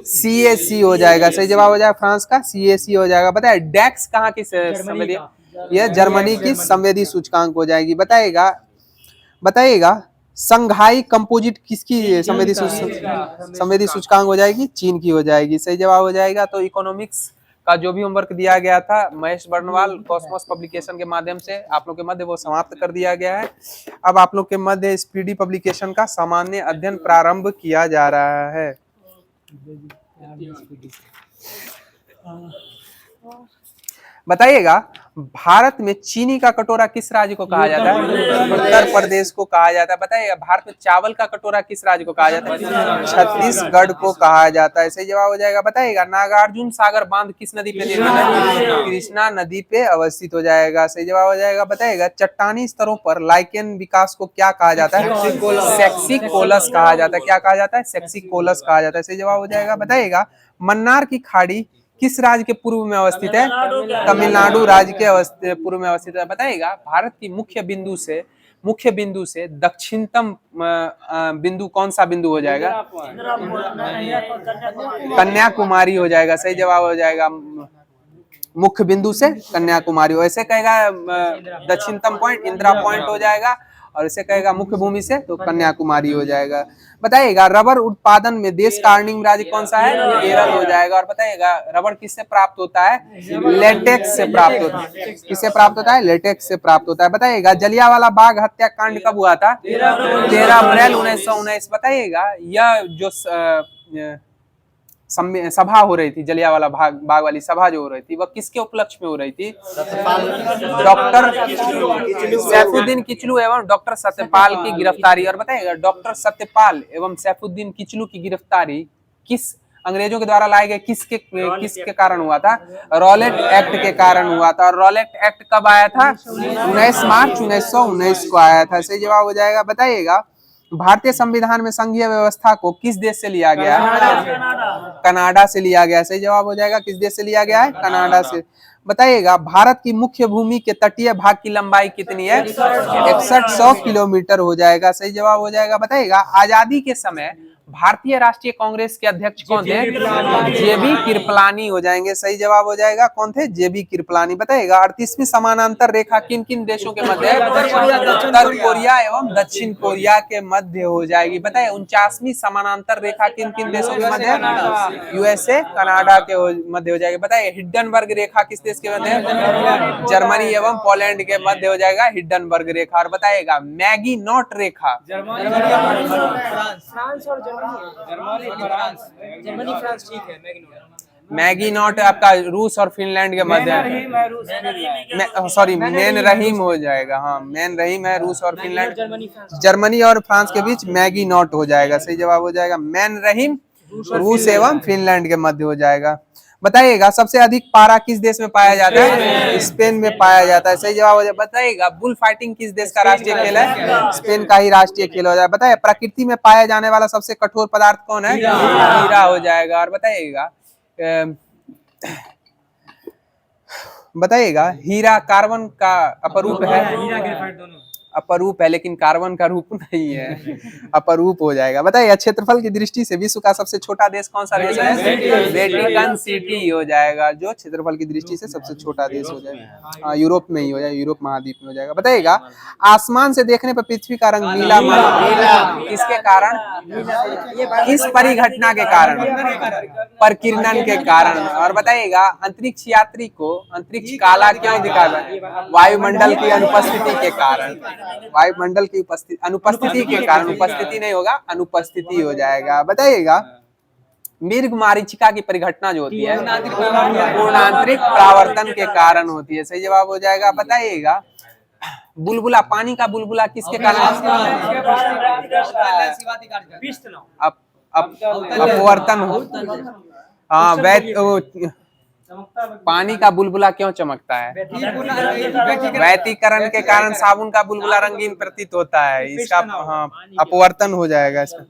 CAC हो जाएगा। सही जवाब हो जाएगा फ्रांस का CAC हो जाएगा। बताइए डेक्स कहाँ की संवेदी? यह जर्मनी की संवेदी सूचकांक हो जाएगी। बताइएगा संघाई कंपोजिट किसकी संवेदी सूचकांक हो जाएगी? चीन की हो जाएगी। सही जवाब हो जाएगा। तो इकोनॉमिक्स का जो भी होमवर्क दिया गया था महेश बर्नवाल कॉस्मोस पब्लिकेशन के माध्यम से आप लोग के मध्य वो समाप्त कर दिया गया है। अब आप लोग के मध्य स्पीडी पब्लिकेशन का सामान्य अध्ययन प्रारंभ किया जा रहा है। बताइएगा भारत में चीनी का कटोरा किस राज्य को कहा जाता है? उत्तर प्रदेश को कहा जाता है। बताइएगा भारत में चावल का कटोरा किस राज्य को कहा जाता है? छत्तीसगढ़ को कहा जाता है। सही जवाब हो जाएगा। बताइएगा नागार्जुन सागर बांध किस नदी पे निर्मित है? कृष्णा नदी पे अवस्थित हो जाएगा। सही जवाब हो जाएगा। बताइएगा चट्टानी स्तरों पर लाइकेन विकास को क्या कहा जाता है? सेक्सिकोलस कहा जाता है। क्या कहा जाता है? सेक्सिकोलस कहा जाता है। सही जवाब हो जाएगा। बताइएगा मन्नार की खाड़ी किस राज्य के पूर्व में अवस्थित है? तमिलनाडु राज्य के पूर्व में अवस्थित है। बताइएगा भारत की मुख्य बिंदु से दक्षिणतम बिंदु कौन सा बिंदु हो जाएगा? कन्याकुमारी हो जाएगा। सही जवाब हो जाएगा। मुख्य बिंदु से कन्याकुमारी। वैसे कहेगा दक्षिणतम पॉइंट इंदिरा पॉइंट हो जाएगा और इसे कहेगा मुख्य भूमि से तो कन्याकुमारी हो जाएगा। बताइएगा रबर उत्पादन में देश का अर्निंग राज्य कौन सा है? केरल हो जाएगा। और बताइएगा रबर किससे प्राप्त होता है? लेटेक्स से प्राप्त होता है। किससे प्राप्त होता है? लेटेक्स से प्राप्त होता है। बताइएगा जलियांवाला बाग हत्याकांड कब हुआ था? 13 अप्रैल 1919। बताइएगा यह जो सभा हो रही थी जलियांवाला बाग वाली सभा जो हो रही थी वह किसके उपलक्ष्य में हो रही थी? डॉक्टर सैफुद्दीन किचलू एवं डॉक्टर सत्यपाल की गिरफ्तारी। और बताइएगा डॉक्टर सत्यपाल एवं सैफुद्दीन किचलू की गिरफ्तारी किस अंग्रेजों के द्वारा लाए गए किसके कारण हुआ था? रॉलेट एक्ट के कारण हुआ था। और रॉलेट एक्ट कब आया था? 19 मार्च 1919 को आया था। सही जवाब हो जाएगा। बताइएगा भारतीय संविधान में संघीय व्यवस्था को किस देश से लिया गया है? कनाडा से लिया गया। सही जवाब हो जाएगा। किस देश से लिया गया है? कनाडा से। बताइएगा भारत की मुख्य भूमि के तटीय भाग की लंबाई कितनी है? 6100 किलोमीटर हो जाएगा। सही जवाब हो जाएगा। बताइएगा आजादी के समय भारतीय राष्ट्रीय कांग्रेस के अध्यक्ष कौन थे? JB कृपलानी हो जाएंगे। सही जवाब हो जाएगा। कौन थे? JB कृपलानी। बताइएगा 38वीं समानांतर रेखा किन किन देशों के मध्य है? उत्तर कोरिया एवं दक्षिण कोरिया के मध्य हो जाएगी। बताइए 49वीं समानांतर रेखा किन किन देशों के मध्य है? USA कनाडा के मध्य हो जाएगी। बताइए हिंडनबर्ग रेखा किस देश के मध्य है? जर्मनी एवं पोलैंड के मध्य हो जाएगा हिंडनबर्ग रेखा। और बताइएगा Maggi not Rekha Germany France ठीक है। मैगी नॉट आपका रूस और फिनलैंड के मध्य है। सॉरी मेन रहीम हो जाएगा। हाँ मेन रहीम है रूस और फिनलैंड। जर्मनी और फ्रांस के बीच मैगी नॉट हो जाएगा। सही जवाब हो जाएगा। मेन रहीम रूस एवं फिनलैंड के मध्य हो जाएगा। बताइएगा सबसे अधिक पारा किस देश में पाया जाता है? स्पेन में पाया जाता है। सही जवाब हो जाएगा। बताइएगा बुल फाइटिंग किस देश का राष्ट्रीय खेल है? स्पेन का ही राष्ट्रीय खेल हो जाएगा। बताइए प्रकृति में पाया जाने वाला सबसे कठोर पदार्थ कौन है? हीरा हो जाएगा। और बताइएगा हीरा कार्बन का अपरूप है। अपरूप है लेकिन कार्बन का रूप नहीं है। अपरूप हो जाएगा। बताइए क्षेत्रफल की दृष्टि से विश्व का सबसे छोटा देश कौन सा देश है? वेटिकन सिटी हो जाएगा जो क्षेत्रफल की दृष्टि से सबसे छोटा देश हो जाएगा। यूरोप में ही हो जाएगा। यूरोप महाद्वीप में हो जाएगा। बताइएगा आसमान से देखने पर पृथ्वी का रंग नीला किसके कारण? किस परिघटना के कारण? प्रकीर्णन के कारण। और बताइएगा अंतरिक्ष यात्री को अंतरिक्ष काला क्यों दिखाता है? वायुमंडल की अनुपस्थिति के कारण। वायुमंडल की अनुपस्थिति के कारण। उपस्थिति नहीं होगा अनुपस्थिति हो जाएगा। बताइएगा मृग मारीचिका की परिघटना जो होती है पूर्णांतरिक परावर्तन के कारण होती है। सही जवाब हो जाएगा। बताइएगा बुलबुला पानी का बुलबुला किसके कारण? अपवर्तन। हाँ पानी का बुलबुला क्यों चमकता है? वैतीकरण के कारण साबुन का बुलबुला रंगीन प्रतीत होता है, इसका हाँ अपवर्तन हो जाएगा इसमें।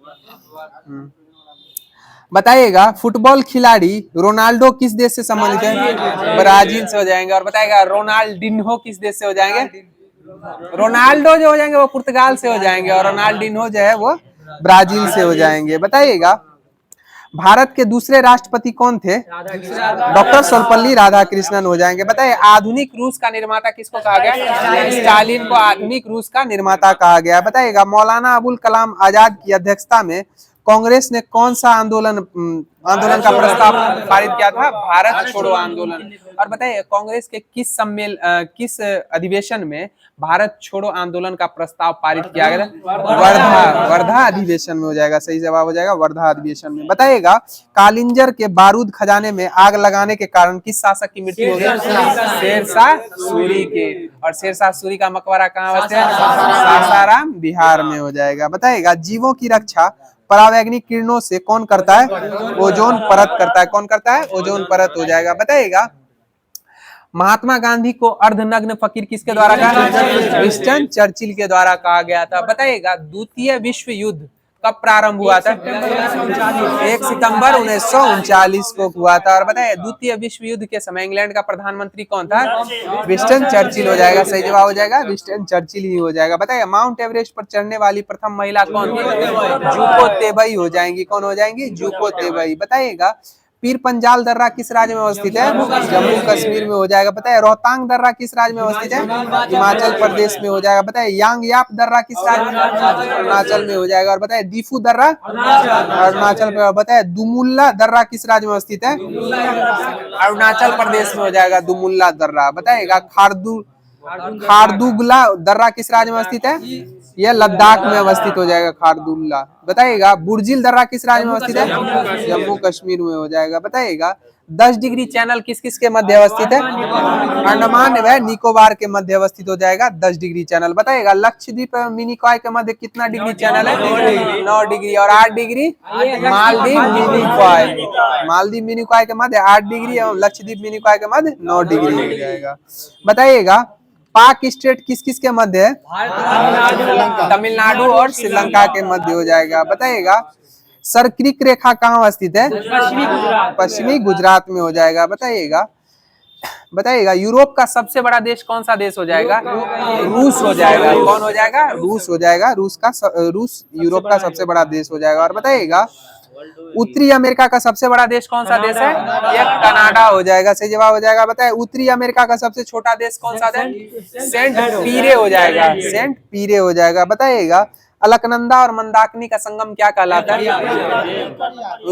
बताइएगा फुटबॉल खिलाड़ी रोनाल्डो किस देश से संबंधित है? ब्राजील से हो जाएंगे। और बताइएगा रोनाल्डिन्हो किस देश से हो जाएंगे? रोनाल्डो जो हो जाएंगे वो पुर्तगाल से हो जाएंगे, और रोनाल्डिन्हो जो है वो ब्राजील से हो जाएंगे। बताइएगा भारत के दूसरे राष्ट्रपति कौन थे? डॉक्टर सर्वपल्ली राधाकृष्णन हो जाएंगे। बताइए आधुनिक रूस का निर्माता किसको कहा गया? स्टालिन को आधुनिक रूस का निर्माता कहा गया। बताइएगा मौलाना अबुल कलाम आजाद की अध्यक्षता में कांग्रेस ने कौन सा आंदोलन का प्रस्ताव पारित किया था? भारत छोड़ो आंदोलन। और बताइए कांग्रेस के किस अधिवेशन में भारत छोड़ो आंदोलन का प्रस्ताव पारित किया गया था? वर्धा अधिवेशन में हो जाएगा। सही जवाब हो जाएगा वर्धा अधिवेशन में। बताइएगा कालिंजर के बारूद खजाने में आग लगाने के कारण किस शासक की मृत्यु हो गई? शेरशाह सूरी के। और शेरशाह सूरी का मकबरा कहाँ स्थित है? सासाराम बिहार में हो जाएगा। बताइएगा जीवों की रक्षा परावैंगनिक किरणों से कौन करता है? ओजोन परत करता है। कौन करता है? ओजोन परत हो जाएगा। बताइएगा महात्मा गांधी को अर्धनग्न फकीर किसके द्वारा कहा? विंस्टन चर्चिल के द्वारा कहा गया था। बताइएगा द्वितीय विश्व युद्ध कब प्रारंभ हुआ था? 1 सितंबर 1939 को हुआ था। और बताइए द्वितीय विश्व युद्ध के समय इंग्लैंड का प्रधानमंत्री कौन था? विंस्टन चर्चिल हो जाएगा। सही जवाब हो जाएगा विंस्टन चर्चिल ही हो जाएगा। बताइए माउंट एवरेस्ट पर चढ़ने वाली प्रथम महिला कौन थी? जुको तेबई हो जाएंगी। कौन हो जाएंगी? जुको तेबई। बताइएगा पीर पंजाल दर्रा किस राज्य में अवस्थित है? जम्मू कश्मीर में हो जाएगा। बताइए रोहतांग दर्रा किस राज्य में अवस्थित है? हिमाचल प्रदेश में हो जाएगा। बताइए यांग याप दर्रा किस राज्य में? अरुणाचल में हो जाएगा। और बताइए दीफू दर्रा अरुणाचल में। बताइए दुमुल्ला दर्रा किस राज्य में अवस्थित है? अरुणाचल प्रदेश में हो जाएगा दुमुल्ला दर्रा। बताइएगा खारदुगला दर्रा किस राज्य में अवस्थित है? यह लद्दाख में अवस्थित हो जाएगा खारदुल्ला। बताइएगा बुर्जिल दर्रा किस राज्य में अवस्थित है? जम्मू कश्मीर में हो जाएगा। बताइएगा 10 डिग्री चैनल किस किस के मध्य अवस्थित है? अंडमान व निकोबार के मध्य अवस्थित हो जाएगा 10 डिग्री चैनल। बताइएगा लक्षद्वीप मिनिकॉय के मध्य कितना डिग्री चैनल है? 9 डिग्री। और 8 डिग्री मालदीव मिनिकॉय। मालदीव मिनिकॉय के मध्य 8 डिग्री और लक्षद्वीप मिनिकॉय के मध्य 9 डिग्री हो जाएगा। बताइएगा पाक स्टेट किस किस के मध्य है? तमिलनाडु और श्रीलंका के मध्य हो जाएगा। बताइएगा सर्करिक रेखा कहाँ अवस्थित है? पश्चिमी गुजरात में हो जाएगा। बताइएगा यूरोप का सबसे बड़ा देश कौन सा देश हो जाएगा? रूस हो जाएगा। कौन हो जाएगा? रूस हो जाएगा। रूस यूरोप का सबसे बड़ा देश हो जाएगा। और बताइएगा उत्तरी अमेरिका का सबसे बड़ा देश कौन सा देश है? ये कनाडा हो जाएगा। सही जवाब हो जाएगा। बताए उत्तरी अमेरिका का सबसे छोटा देश कौन सा देश? सेंट पीरे हो जाएगा। सेंट पीरे हो जाएगा। बताइएगा अलकनंदा और मंदाकिनी का संगम क्या कहलाता है?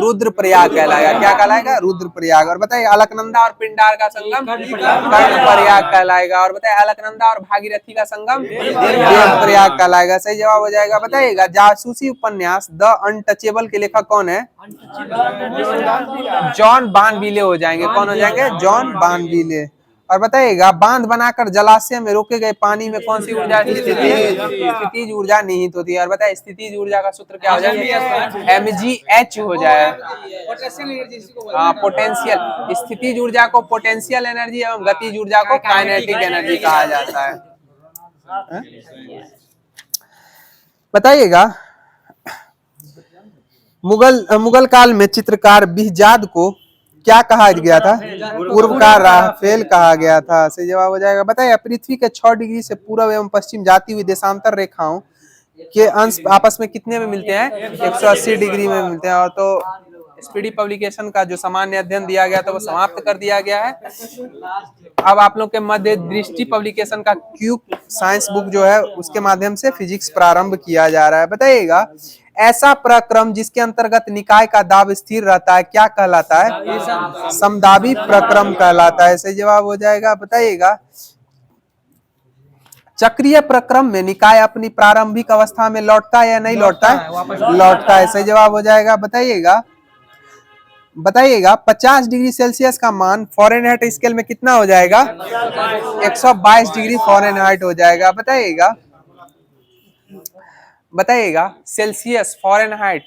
रुद्रप्रयाग कहलाएगा। क्या कहलाएगा? रुद्रप्रयाग। और बताइए अलकनंदा और पिंडार का संगम कर्णप्रयाग कहलाएगा। और बताइए अलकनंदा और भागीरथी का संगम देवप्रयाग कहलाएगा। सही जवाब हो जाएगा। बताइएगा जासूसी उपन्यास द अनटचेबल के लेखक कौन है? जॉन बानविले हो जाएंगे। कौन हो जाएंगे? जॉन बानविले। और बताइएगा बांध बनाकर जलाशय में रोके गए पानी में कौन सी ऊर्जा स्थितिज ऊर्जा निहित होती है? और बताइए स्थितिज ऊर्जा का सूत्र क्या हो जाएगा? mgh हो जाएगा। पोटेंशियल स्थितिज ऊर्जा को पोटेंशियल एनर्जी एवं गतिज ऊर्जा को काइनेटिक एनर्जी कहा जाता है। बताइएगा मुगल काल में चित्रकार बिहजाद को क्या कहा गया था? पूर्वकार राफेल कहा गया था। सही जवाब हो जाएगा। बताइए पृथ्वी के 6 डिग्री से पूर्व एवं पश्चिम जाती हुई देशांतर रेखाओं के अंश आपस में कितने में मिलते हैं? 180 डिग्री में मिलते हैं। और तो स्पीडी पब्लिकेशन का जो सामान्य अध्ययन दिया गया था वो समाप्त कर दिया गया है। अब आप लोग के मध्य दृष्टि पब्लिकेशन का क्यूब साइंस बुक जो है उसके माध्यम से फिजिक्स प्रारंभ किया जा रहा है। बताइएगा ऐसा प्रक्रम जिसके अंतर्गत निकाय का दाब स्थिर रहता है क्या कहलाता है? समदाबी प्रक्रम कहलाता है। सही जवाब हो जाएगा। बताइएगा चक्रीय प्रक्रम में निकाय अपनी प्रारंभिक अवस्था में लौटता है या नहीं लौटता है? लौटता है। सही जवाब हो जाएगा। बताइएगा 50 डिग्री सेल्सियस का मान फ़ारेनहाइट स्केल में कितना हो जाएगा? 122 डिग्री फ़ारेनहाइट हो जाएगा। बताइएगा सेल्सियस फ़ारेनहाइट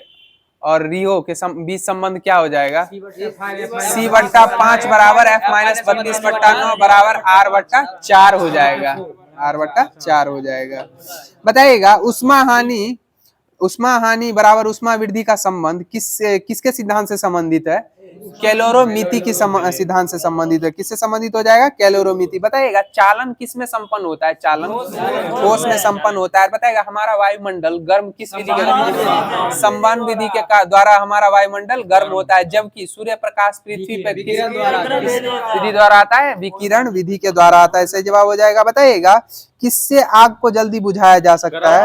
और रियो के बीच संबंध क्या हो जाएगा? C/5 बराबर F-32/9 बराबर R/4 हो जाएगा, R/4 हो जाएगा। बताइएगा उष्मा हानि बराबर उष्मा वृद्धि का संबंध किसके सिद्धांत से संबंधित है? कैलोरीमिति की सिद्धांत से संबंधित है। किससे संबंधित हो जाएगा? कैलोरीमिति। बताइएगा चालन किस में संपन्न होता है? चालन ठोस में संपन्न होता है। बताइएगा हमारा वायुमंडल गर्म किस विधि के द्वारा? संवहन विधि के द्वारा हमारा वायुमंडल गर्म होता है, जबकि सूर्य प्रकाश पृथ्वी पर किस विधि द्वारा आता है? विकिरण विधि के द्वारा आता है। सही जवाब हो जाएगा। बताइएगा किससे आग को जल्दी बुझाया जा सकता है?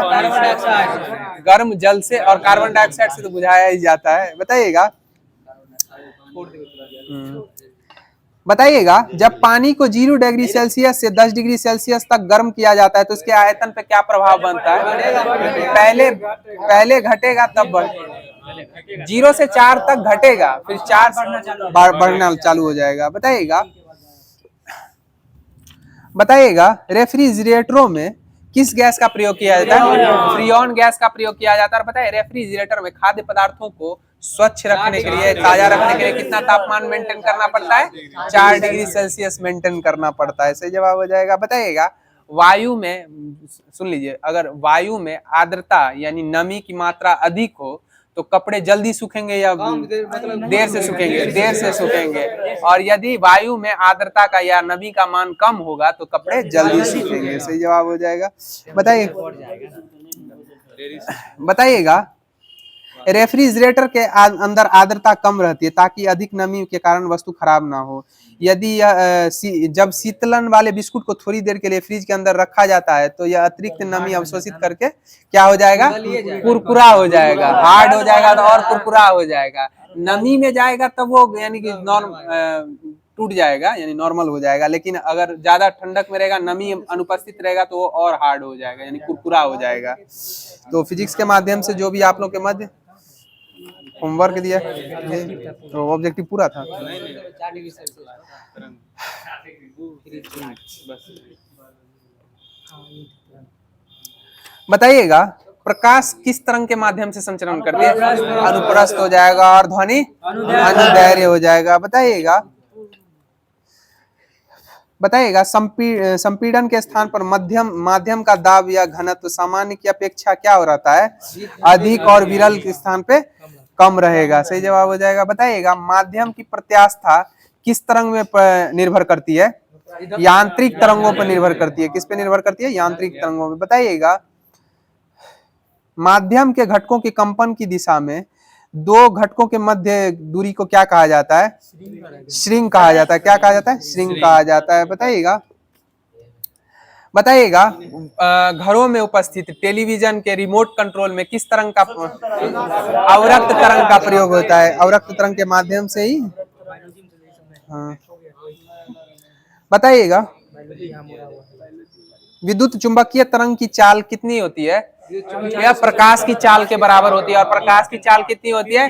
गर्म जल से, और कार्बन डाइऑक्साइड से तो बुझाया ही जाता है। बताइएगा बताइएगा जब पानी को 0 डिग्री सेल्सियस से 10 डिग्री सेल्सियस तक गर्म किया जाता है तो उसके आयतन पे क्या प्रभाव बनता है? पहले घटेगा तब बढ़ेगा। 0 से 4 तक घटेगा, फिर 4 बढ़ना चालू हो जाएगा। बताइएगा रेफ्रिजरेटरों में किस गैस का प्रयोग किया जाता है? फ्रीऑन गैस का प्रयोग किया जाता है। और बताइए रेफ्रिजरेटर में खाद्य पदार्थों को स्वच्छ रखने के लिए, ताजा रखने के लिए कितना तापमान मेंटेन करना पड़ता है? 4 डिग्री सेल्सियस मेंटेन करना पड़ता है। सही जवाब हो जाएगा। बताइएगा वायु में, सुन लीजिए, अगर वायु में आर्द्रता यानी नमी की मात्रा अधिक हो तो कपड़े जल्दी सूखेंगे या देर से सूखेंगे? देर से सूखेंगे। और यदि वायु में आर्द्रता का या नमी का मान कम होगा तो कपड़े जल्दी सूखेंगे। सही जवाब हो जाएगा। बताइएगा रेफ्रिजरेटर के अंदर आर्द्रता कम रहती है ताकि अधिक नमी के कारण वस्तु खराब ना हो। यदि जब शीतलन वाले बिस्कुट को थोड़ी देर के लिए फ्रिज के अंदर रखा जाता है तो यह अतिरिक्त नमी अवशोषित करके क्या हो जाएगा? कुरकुरा हो जाएगा, हार्ड हो जाएगा और कुरकुरा हो जाएगा। नमी में जाएगा तब वो यानी कि टूट जाएगा, यानी नॉर्मल हो जाएगा। लेकिन अगर ज्यादा ठंडक में रहेगा, नमी अनुपस्थित रहेगा तो वो और हार्ड हो जाएगा, यानी कुरकुरा हो जाएगा। तो फिजिक्स के माध्यम से जो भी आप लोग के मध्य होमवर्क दिया तो ऑब्जेक्टिव पूरा था। बताइएगा प्रकाश किस तरंग के माध्यम से संचरण करती है? अनुप्रस्थ हो जाएगा। और ध्वनि अनुदैर्घ्य हो जाएगा। बताइएगा संपीड़न के स्थान पर माध्यम का दाब या घनत्व सामान्य की अपेक्षा क्या हो रहता है? अधिक, और विरल के स्थान पे कम रहेगा। सही जवाब हो जाएगा। बताइएगा माध्यम की प्रत्यास्था किस तरंग में निर्भर करती है? यांत्रिक तरंगों पर निर्भर करती है। किस पे निर्भर करती है? यांत्रिक तरंगों में। बताइएगा माध्यम के घटकों के कंपन की दिशा में दो घटकों के मध्य दूरी को क्या कहा जाता है? श्रिंक कहा जाता है। क्या कहा जाता है? श्रिंक कहा जाता है। बताइएगा घरों में उपस्थित टेलीविजन के रिमोट कंट्रोल में किस तरंग का, अवरक्त तरंग का प्रयोग होता है? अवरक्त तरंग के माध्यम से ही। हाँ। बताइएगा विद्युत चुंबकीय तरंग की चाल कितनी होती है? यह प्रकाश की चाल के बराबर होती है। और प्रकाश की चाल कितनी होती है?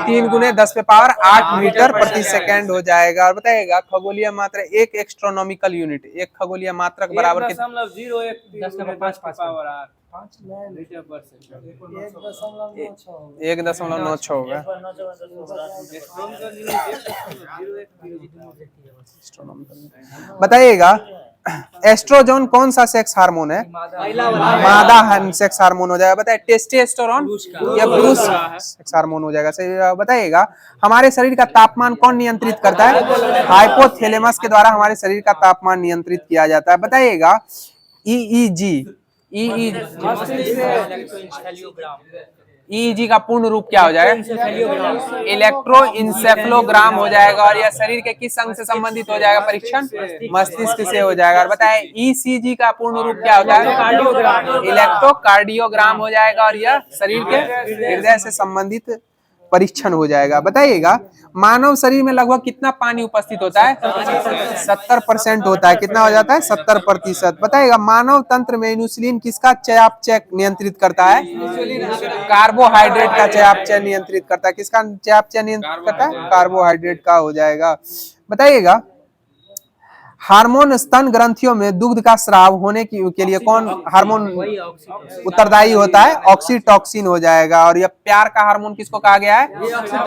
3 × 10⁸ मीटर प्रति सेकेंड हो जाएगा। और बताइएगा खगोलीय मात्रा, एक एस्ट्रोनॉमिकल यूनिट, एक खगोलीय मात्रक बराबर 1.96 होगा। बताइएगा एस्ट्रोजन कौन सा सेक्स हार्मोन है? मादा सेक्स हार्मोन हो जाएगा। बताइए टेस्टोस्टेरोन या पुरुष सेक्स हार्मोन हो जाएगा। सही बताइएगा हमारे शरीर का तापमान कौन नियंत्रित करता है? हाइपोथैलेमस के द्वारा हमारे शरीर का तापमान नियंत्रित किया जाता है। बताइएगा ईईजी का पूर्ण रूप क्या हो जाएगा? इलेक्ट्रोइंसेफेलोग्राम हो जाएगा। और यह शरीर के किस अंग से संबंधित हो जाएगा? परीक्षण मस्तिष्क से हो जाएगा। और बताएं ईसीजी का पूर्ण रूप क्या हो जाएगा? इलेक्ट्रोकार्डियोग्राम हो जाएगा। और यह शरीर के हृदय से संबंधित परीक्षण हो जाएगा। बताइएगा मानव शरीर में लगभग कितना पानी उपस्थित होता है? 70% होता है। कितना हो जाता है? 70%। बताइएगा मानव तंत्र में इंसुलिन किसका चयापचय नियंत्रित करता है? कार्बोहाइड्रेट का चयापचय नियंत्रित करता है। किसका चयापचय नियंत्रित करता है? कार्बोहाइड्रेट का हो जाएगा। बताइएगा हार्मोन स्तन ग्रंथियों में दुग्ध का स्राव होने के लिए कौन हार्मोन उत्तरदायी होता है? ऑक्सीटॉक्सिन हो जाएगा। और यह प्यार का हार्मोन किसको कहा गया है?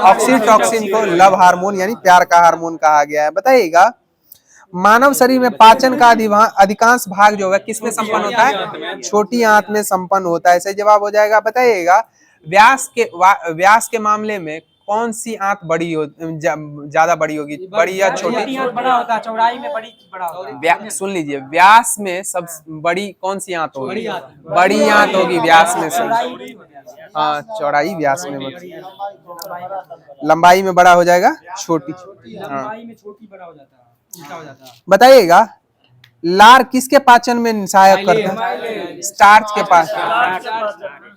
ऑक्सीटॉक्सिन को लव हार्मोन यानी प्यार का हार्मोन कहा गया है। बताइएगा मानव शरीर में पाचन का अधिकांश भाग जो है किसमें संपन्न होता है? छोटी आंत में संपन्न होता है। सही जवाब हो जाएगा। बताइएगा व्यास के मामले में कौन सी आंत बड़ी हो ज्यादा बड़ी होगी, बड़ी या छोटी? बड़ा होता है, चौड़ाई में बड़ा होता है। सुन लीजिए, व्यास में सब बड़ी कौन सी आंत होगी? बड़ी आंत होगी व्यास में से। हाँ, चौड़ाई व्यास में बड़ी, लंबाई में बड़ा हो जाएगा छोटी। लंबाई में छोटी बड़ा हो जाता है, उल्टा हो जाता है। बताइएगा लार किसके पाचन में सहायक करता है? स्टार्च के पास।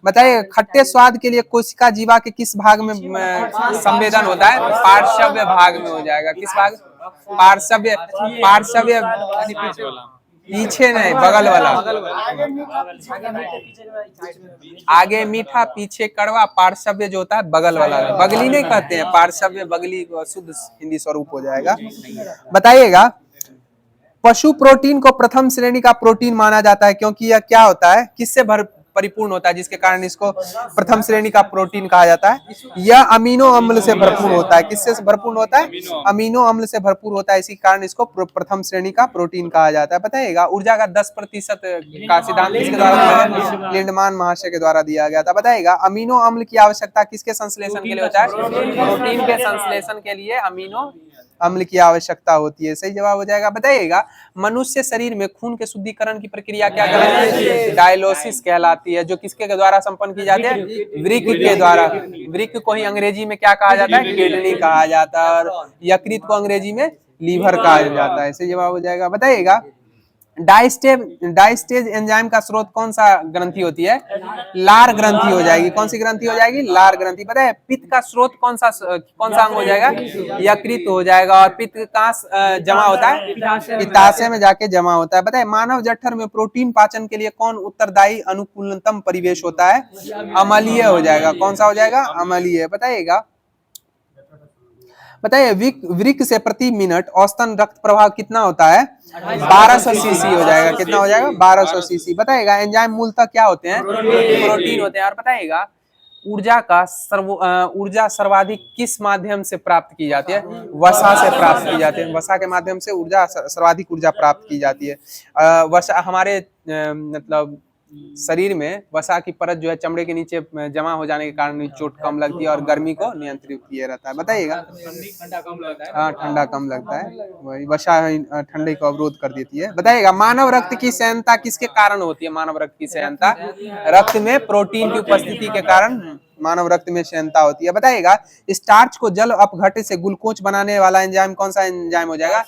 बताइए खट्टे स्वाद के लिए कोशिका जीवा के किस भाग में संवेदन होता है? पार्श्व भाग में हो जाएगा। किस भाग? पार्श्व पीछे नहीं, बगल वाला। आगे मीठा पीछे कड़वा, पार्श्व जो होता है बगल वाला। बगली नहीं कहते हैं, पार्श्व बगली शुद्ध हिंदी स्वरूप हो जाएगा। बताइएगा पशु प्रोटीन को प्रथम श्रेणी का प्रोटीन माना जाता है क्योंकि यह क्या होता है? किससे परिपूर्ण होता है जिसके कारण इसको प्रथम श्रेणी का प्रोटीन कहा जाता है? यह अमीनो अम्ल से भरपूर होता है। किससे भरपूर होता है? अमीनो अम्ल से भरपूर होता है, इसी कारण इसको प्रथम श्रेणी का प्रोटीन कहा जाता है। बताइएगा ऊर्जा का 10% का सिद्धांत किसके द्वारा दिया गया? लिंडमान महाशय के द्वारा दिया गया था। बताइएगा अमीनो अम्ल की आवश्यकता किसके संश्लेषण के लिए होता है? प्रोटीन के संश्लेषण के लिए अमीनो अम्ल की आवश्यकता होती है। सही जवाब हो जाएगा। बताइएगा मनुष्य शरीर में खून के शुद्धिकरण की प्रक्रिया क्या कहलाती है? डायलिसिस कहलाती है, जो किसके द्वारा संपन्न की जाती है? वृक्क के द्वारा। वृक्क को ही अंग्रेजी में क्या कहा जाता है? किडनी कहा जाता है, और यकृत को अंग्रेजी में लीवर कहा जाता है। सही जवाब हो जाएगा। बताइएगा डायस्टेज एंजाइम का स्रोत कौन सा ग्रंथि होती है? लार ग्रंथि हो जाएगी। कौन सी ग्रंथि हो जाएगी? लार ग्रंथि। पता है पित्त का स्रोत कौन सा अंग हो जाएगा? यकृत हो जाएगा। और पित्त कहाँ जमा होता है? पित्ताशय में जाके जमा होता है। बताए मानव जठर में प्रोटीन पाचन के लिए कौन उत्तरदायी अनुकूलतम परिवेश होता है? अम्लीय हो जाएगा। कौन सा हो जाएगा? अम्लीय। बताइए वृक्क से प्रति मिनट औसतन रक्त प्रवाह कितना होता है? 1200 सीसी हो जाएगा। कितना हो जाएगा? 1200 सीसी। बताइएगा एंजाइम मूलतः क्या होते हैं? प्रोटीन होते हैं। और बताइएगा ऊर्जा सर्वाधिक किस माध्यम से प्राप्त की जाती है? वसा से प्राप्त की जाती है। वसा के माध्यम से सर्वाधिक ऊर्जा प्राप्त की जाती है। वसा हमारे मतलब शरीर में वसा की परत जो है चमड़े के नीचे जमा हो जाने के कारण चोट कम लगती है और गर्मी को नियंत्रित किया रहता है। बताइएगा ठंडा कम लगता है। हाँ, ठंडा कम लगता है, वही वसा ठंडे को अवरोध कर देती है। बताइएगा मानव रक्त की सहनता किसके कारण होती है? मानव रक्त की सहनता रक्त में प्रोटीन की उपस्थिति के कारण मानव रक्त में सहनता होती है। बताइएगा स्टार्च को जल अपघट्य से ग्लूकोज बनाने वाला एंजाइम कौन सा एंजाइम हो जाएगा?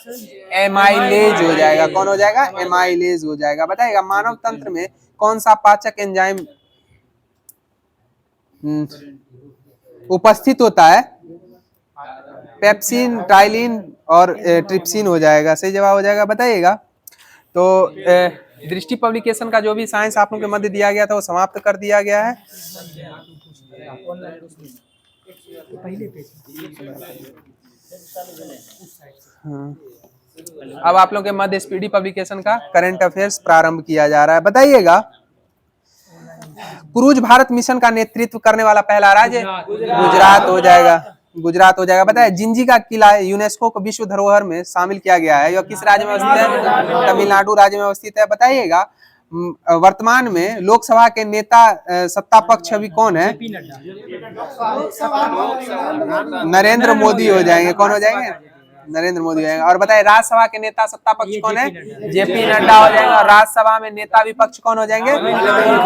एमाइलेज हो जाएगा। कौन हो जाएगा? एमाइलेज हो जाएगा। बताइएगा मानव तंत्र में कौन सा पाचक एंजाइम उपस्थित होता है? पेप्सिन, टाइलिन और ट्रिप्सिन हो जाएगा। सही जवाब हो जाएगा। बताइएगा तो दृष्टि पब्लिकेशन का जो भी साइंस आप लोगों के मध्य दिया गया था वो समाप्त कर दिया गया है। हाँ। अब आप लोगों के मध्य स्पीडी पब्लिकेशन का करंट अफेयर्स प्रारंभ किया जा रहा है। बताइएगा क्रूज भारत मिशन का नेतृत्व करने वाला पहला राज्य गुजरात हो जाएगा। गुजरात हो जाएगा। बताए जिंजीगा किला यूनेस्को को विश्व धरोहर में शामिल किया गया है। यह किस राज्य में अवस्थित है? तमिलनाडु राज्य में अवस्थित है। बताइएगा वर्तमान में लोकसभा के नेता सत्ता पक्ष अभी कौन है? नरेंद्र मोदी हो जाएंगे। कौन हो जाएंगे? नरेंद्र मोदी हो जाएंगे। और बताइए राज्यसभा के नेता सत्ता पक्ष कौन है? जेपी नड्डा हो जाएंगे। और राज्यसभा में नेता विपक्ष कौन हो जाएंगे?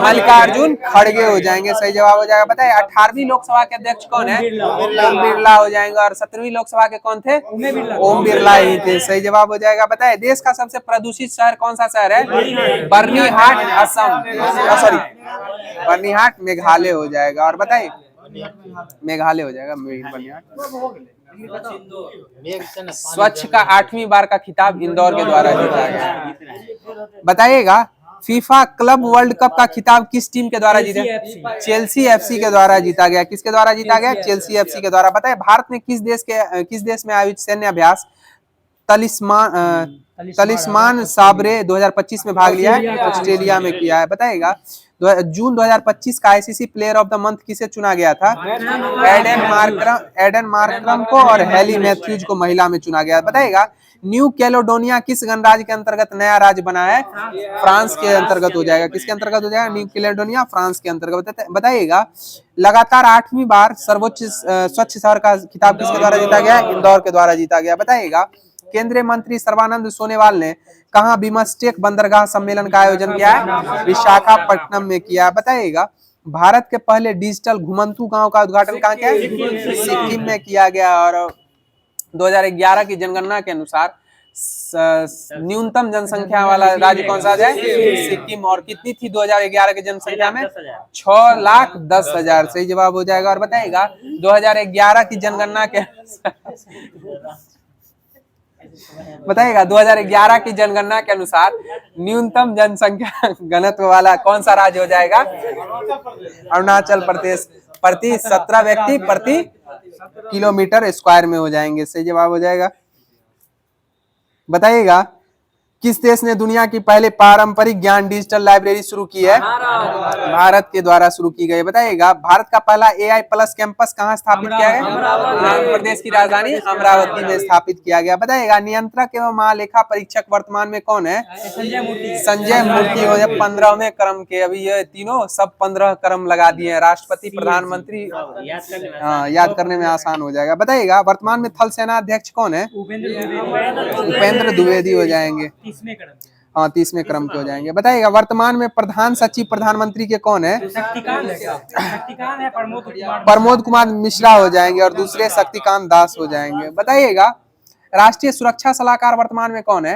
मल्लिकार्जुन खड़गे हो जाएंगे। सही जवाब हो जाएगा। बताइए 18वीं लोकसभा के अध्यक्ष कौन है? ओम बिरला हो जाएंगे। और 17वीं लोकसभा के कौन थे? ओम बिरला ही थे। सही जवाब हो जाएगा। बताइए देश का सबसे प्रदूषित शहर कौन सा शहर है? बर्नीहाट असम, सॉरी बर्नीहाट मेघालय हो जाएगा। और बताइए मेघालय हो जाएगा बर्नीहाट। स्वच्छ का 8वीं बार का खिताब इंदौर के द्वारा जीता गया। बताइएगा फीफा क्लब वर्ल्ड कप का खिताब किस टीम के द्वारा जीता? चेल्सी एफसी के द्वारा जीता गया। किसके द्वारा जीता गया? चेल्सी एफसी के द्वारा। बताइए भारत ने किस देश में आयोजित सैन्य अभ्यास तलिस्मान साबरे 2025 में भाग लिया है, ऑस्ट्रेलिया में किया है। बताइएगा जून 2025 का ICC player of the month किसे चुना गया था? एडन मार्क्रम को और हेली मैथ्यूज को महिला में चुना गया। बताइएगा न्यू कैलेडोनिया किस गणराज्य के अंतर्गत नया राज्य बना है? फ्रांस के अंतर्गत हो जाएगा। किसके अंतर्गत हो जाएगा? न्यू कैलेडोनिया फ्रांस के अंतर्गत। बताइएगा लगातार 8वीं बार सर्वोच्च स्वच्छ शहर का खिताब किसके द्वारा जीता गया? इंदौर के द्वारा जीता गया। बताइएगा केंद्रीय मंत्री सर्बानंद सोनोवाल ने कहां बिमस्टेक बंदरगाह सम्मेलन का आयोजन किया है? विशाखापट्टनम में किया। बताइएगा भारत के पहले डिजिटल घुमंतू गांव का उद्घाटन कहां किया है? सिक्किम में किया गया। और 2011 की जनगणना के अनुसार न्यूनतम जनसंख्या वाला राज्य कौन सा है? सिक्किम। और कितनी थी 2011 की जनसंख्या में? 6,10,000। सही जवाब हो जाएगा। और बताइएगा 2011 की जनगणना के बताइएगा 2011 की जनगणना के अनुसार न्यूनतम जनसंख्या घनत्व वाला कौन सा राज्य हो जाएगा? अरुणाचल प्रदेश। प्रति 17 व्यक्ति प्रति किलोमीटर स्क्वायर में हो जाएंगे। सही जवाब हो जाएगा। बताइएगा किस देश ने दुनिया की पहले पारंपरिक ज्ञान डिजिटल लाइब्रेरी शुरू की है? भारत के द्वारा शुरू की गई। बताइएगा भारत का पहला AI प्लस कैंपस कहाँ स्थापित किया गया? आंध्र प्रदेश की राजधानी अमरावती में स्थापित किया गया। बताइएगा नियंत्रक एवं महालेखा परीक्षक वर्तमान में कौन है? संजय मूर्ति हो जाए 15वें क्रम के। अभी ये तीनों सब 15 क्रम लगा दिए हैं। राष्ट्रपति प्रधानमंत्री याद करने में आसान हो जाएगा। बताइएगा वर्तमान में थल सेना अध्यक्ष कौन है? उपेंद्र द्विवेदी हो जाएंगे। 30वें क्रम के हो जाएंगे। बताइएगा वर्तमान में प्रधान सचिव प्रधानमंत्री के कौन है? प्रमोद कुमार मिश्रा हो जाएंगे और दूसरे शक्तिकांत दास हो जाएंगे। बताइएगा राष्ट्रीय सुरक्षा सलाहकार वर्तमान में कौन है?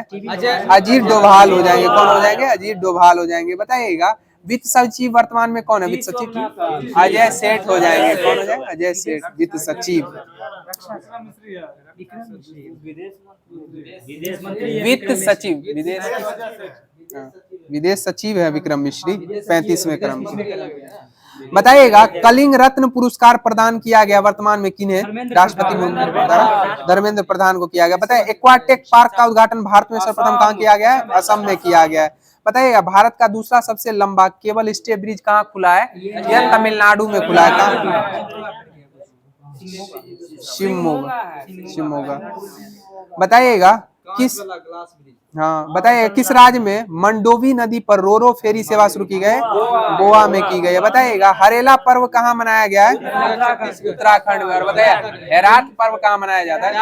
अजीत डोभाल हो जाएंगे। कौन हो जाएंगे? अजीत डोभाल हो जाएंगे। बताइएगा वित्त सचिव वर्तमान में कौन है? वित्त सचिव अजय सेठ हो जाएंगे। कौन हो जाएंगे? अजय सेठ वित्त सचिव। वित्त सचिव विदेश सचिव है विक्रम मिश्री 35वें क्रम से। बताइएगा कलिंग रत्न पुरस्कार प्रदान किया गया वर्तमान में किन्हें? राष्ट्रपति धर्मेंद्र प्रधान को किया गया। बताइए एक्वाटेक पार्क का उद्घाटन भारत में सर्वप्रथम कहाँ किया गया है? असम में किया गया है। बताइएगा भारत का दूसरा सबसे लंबा केबल स्टे ब्रिज कहाँ खुला है? यह तमिलनाडु में खुला है। कहाँ? शिवमोगा। बताइएगा किस बताइए किस राज्य में मंडोवी नदी पर रोरो फेरी सेवा शुरू की गई? गोवा में की गई है। बताइएगा हरेला पर्व कहाँ मनाया गया है? उत्तराखंड में। और बताइए हेरात पर्व कहाँ मनाया जाता है?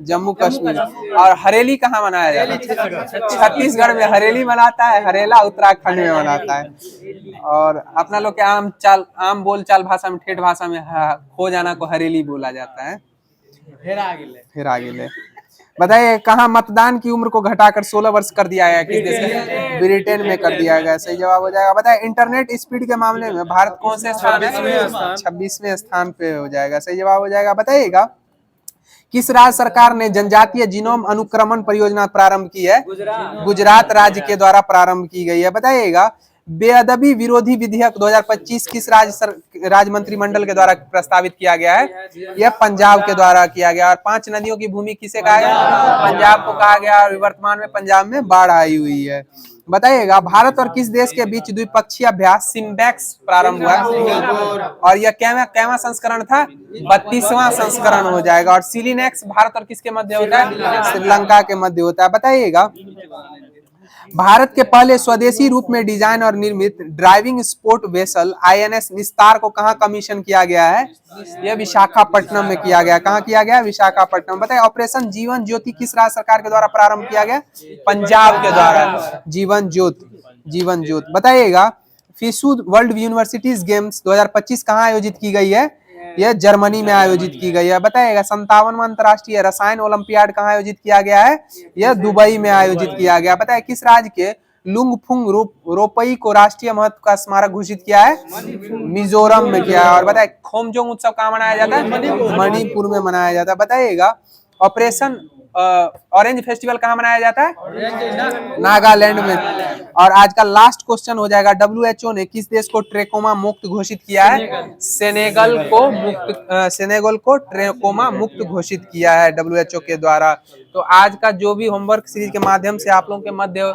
जम्मू कश्मीर। और हरेली कहाँ मनाया जाता है? छत्तीसगढ़ में हरेली मनाता है। हरेला उत्तराखंड में मनाता है। और अपना लोग के आम बोल चाल भाषा में ठेठ भाषा में खो जाना को हरेली बोला जाता है। फिर आगे बताइए कहाँ मतदान की उम्र को घटाकर 16 वर्ष कर दिया गया? किस देश में? ब्रिटेन में कर दिया गया। सही जवाब हो जाएगा। बताइए इंटरनेट स्पीड के मामले में भारत कौन से स्थान पे? 26वें स्थान पे हो जाएगा। सही जवाब हो जाएगा। बताइएगा किस राज्य सरकार ने जनजातीय जीनोम अनुक्रमण परियोजना प्रारंभ की है? गुजरात राज्य के द्वारा प्रारंभ की गई है। बताइएगा बेअदबी विरोधी विधेयक 2025 किस राज्य मंत्रिमंडल के द्वारा प्रस्तावित किया गया है? यह पंजाब के द्वारा किया गया। और 5 नदियों की भूमि किसे कहा गया? पंजाब को कहा गया। और वर्तमान में पंजाब में बाढ़ आई हुई है। बताइएगा भारत और किस देश के बीच द्विपक्षीय अभ्यास सिम्बैक्स प्रारंभ हुआ? और यह कैवा संस्करण था? 32वां संस्करण हो जाएगा। और सिलिनेक्स भारत और किसके मध्य होता है? श्रीलंका के मध्य होता है। बताइएगा भारत के पहले स्वदेशी रूप में डिजाइन और निर्मित ड्राइविंग स्पोर्ट वेसल INS निस्तार को कहां कमीशन किया गया है? यह विशाखापट्टनम में किया गया। कहां किया गया? विशाखापट्टनम। बताइए ऑपरेशन जीवन ज्योति किस राज्य सरकार के द्वारा प्रारंभ किया गया? पंजाब के द्वारा जीवन ज्योति। बताइएगा फिशू वर्ल्ड यूनिवर्सिटीज गेम्स 2025 कहां आयोजित की गई है? यह जर्मनी में आयोजित की गई है। बताइएगा 57वां अंतर्राष्ट्रीय रसायन ओलंपियाड कहाँ आयोजित किया गया है? यह दुबई में आयोजित किया गया। बताइए किस राज्य के लुंगफुंग रोपई को राष्ट्रीय महत्व का स्मारक घोषित किया है? मिजोरम में किया है। और बताइए खोमजोंग उत्सव कहाँ मनाया जाता है? मणिपुर में मनाया जाता है। बताइएगा ऑपरेशन ऑरेंज फेस्टिवल कहाँ मनाया जाता है? नागालैंड में। और आज का लास्ट क्वेश्चन हो जाएगा, WHO ने किस देश को ट्रेकोमा मुक्त घोषित किया है? सेनेगल को ट्रेकोमा मुक्त घोषित किया है WHO के द्वारा। तो आज का जो भी होमवर्क सीरीज के माध्यम से आप लोगों के मध्य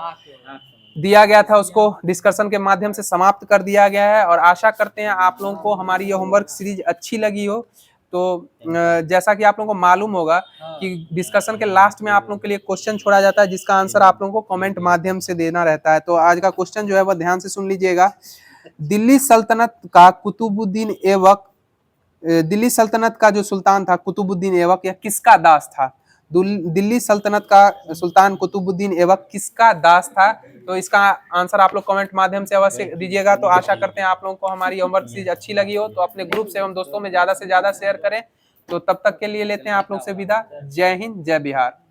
दिया गया था उसको डिस्कशन के माध्यम से समाप्त कर दिया गया है, और आशा करते हैं आप लोगों को हमारी ये होमवर्क सीरीज अच्छी लगी हो। तो जैसा कि आप लोगों को मालूम होगा कि डिस्कशन के लास्ट में आप लोगों के लिए क्वेश्चन छोड़ा जाता है जिसका आंसर आप लोगों को कमेंट माध्यम से देना रहता है। तो आज का क्वेश्चन जो है वह ध्यान से सुन लीजिएगा। दिल्ली सल्तनत का जो सुल्तान था कुतुबुद्दीन ऐबक, यह किसका दास था? दिल्ली सल्तनत का सुल्तान कुतुबुद्दीन ऐबक किसका दास था? तो इसका आंसर आप लोग कमेंट माध्यम से अवश्य दीजिएगा। तो आशा करते हैं आप लोगों को हमारी होमवर्क सीरीज अच्छी लगी हो, तो अपने ग्रुप से एवं दोस्तों में ज्यादा से ज्यादा शेयर करें। तो तब तक के लिए लेते हैं आप लोग से विदा। जय हिंद, जय बिहार।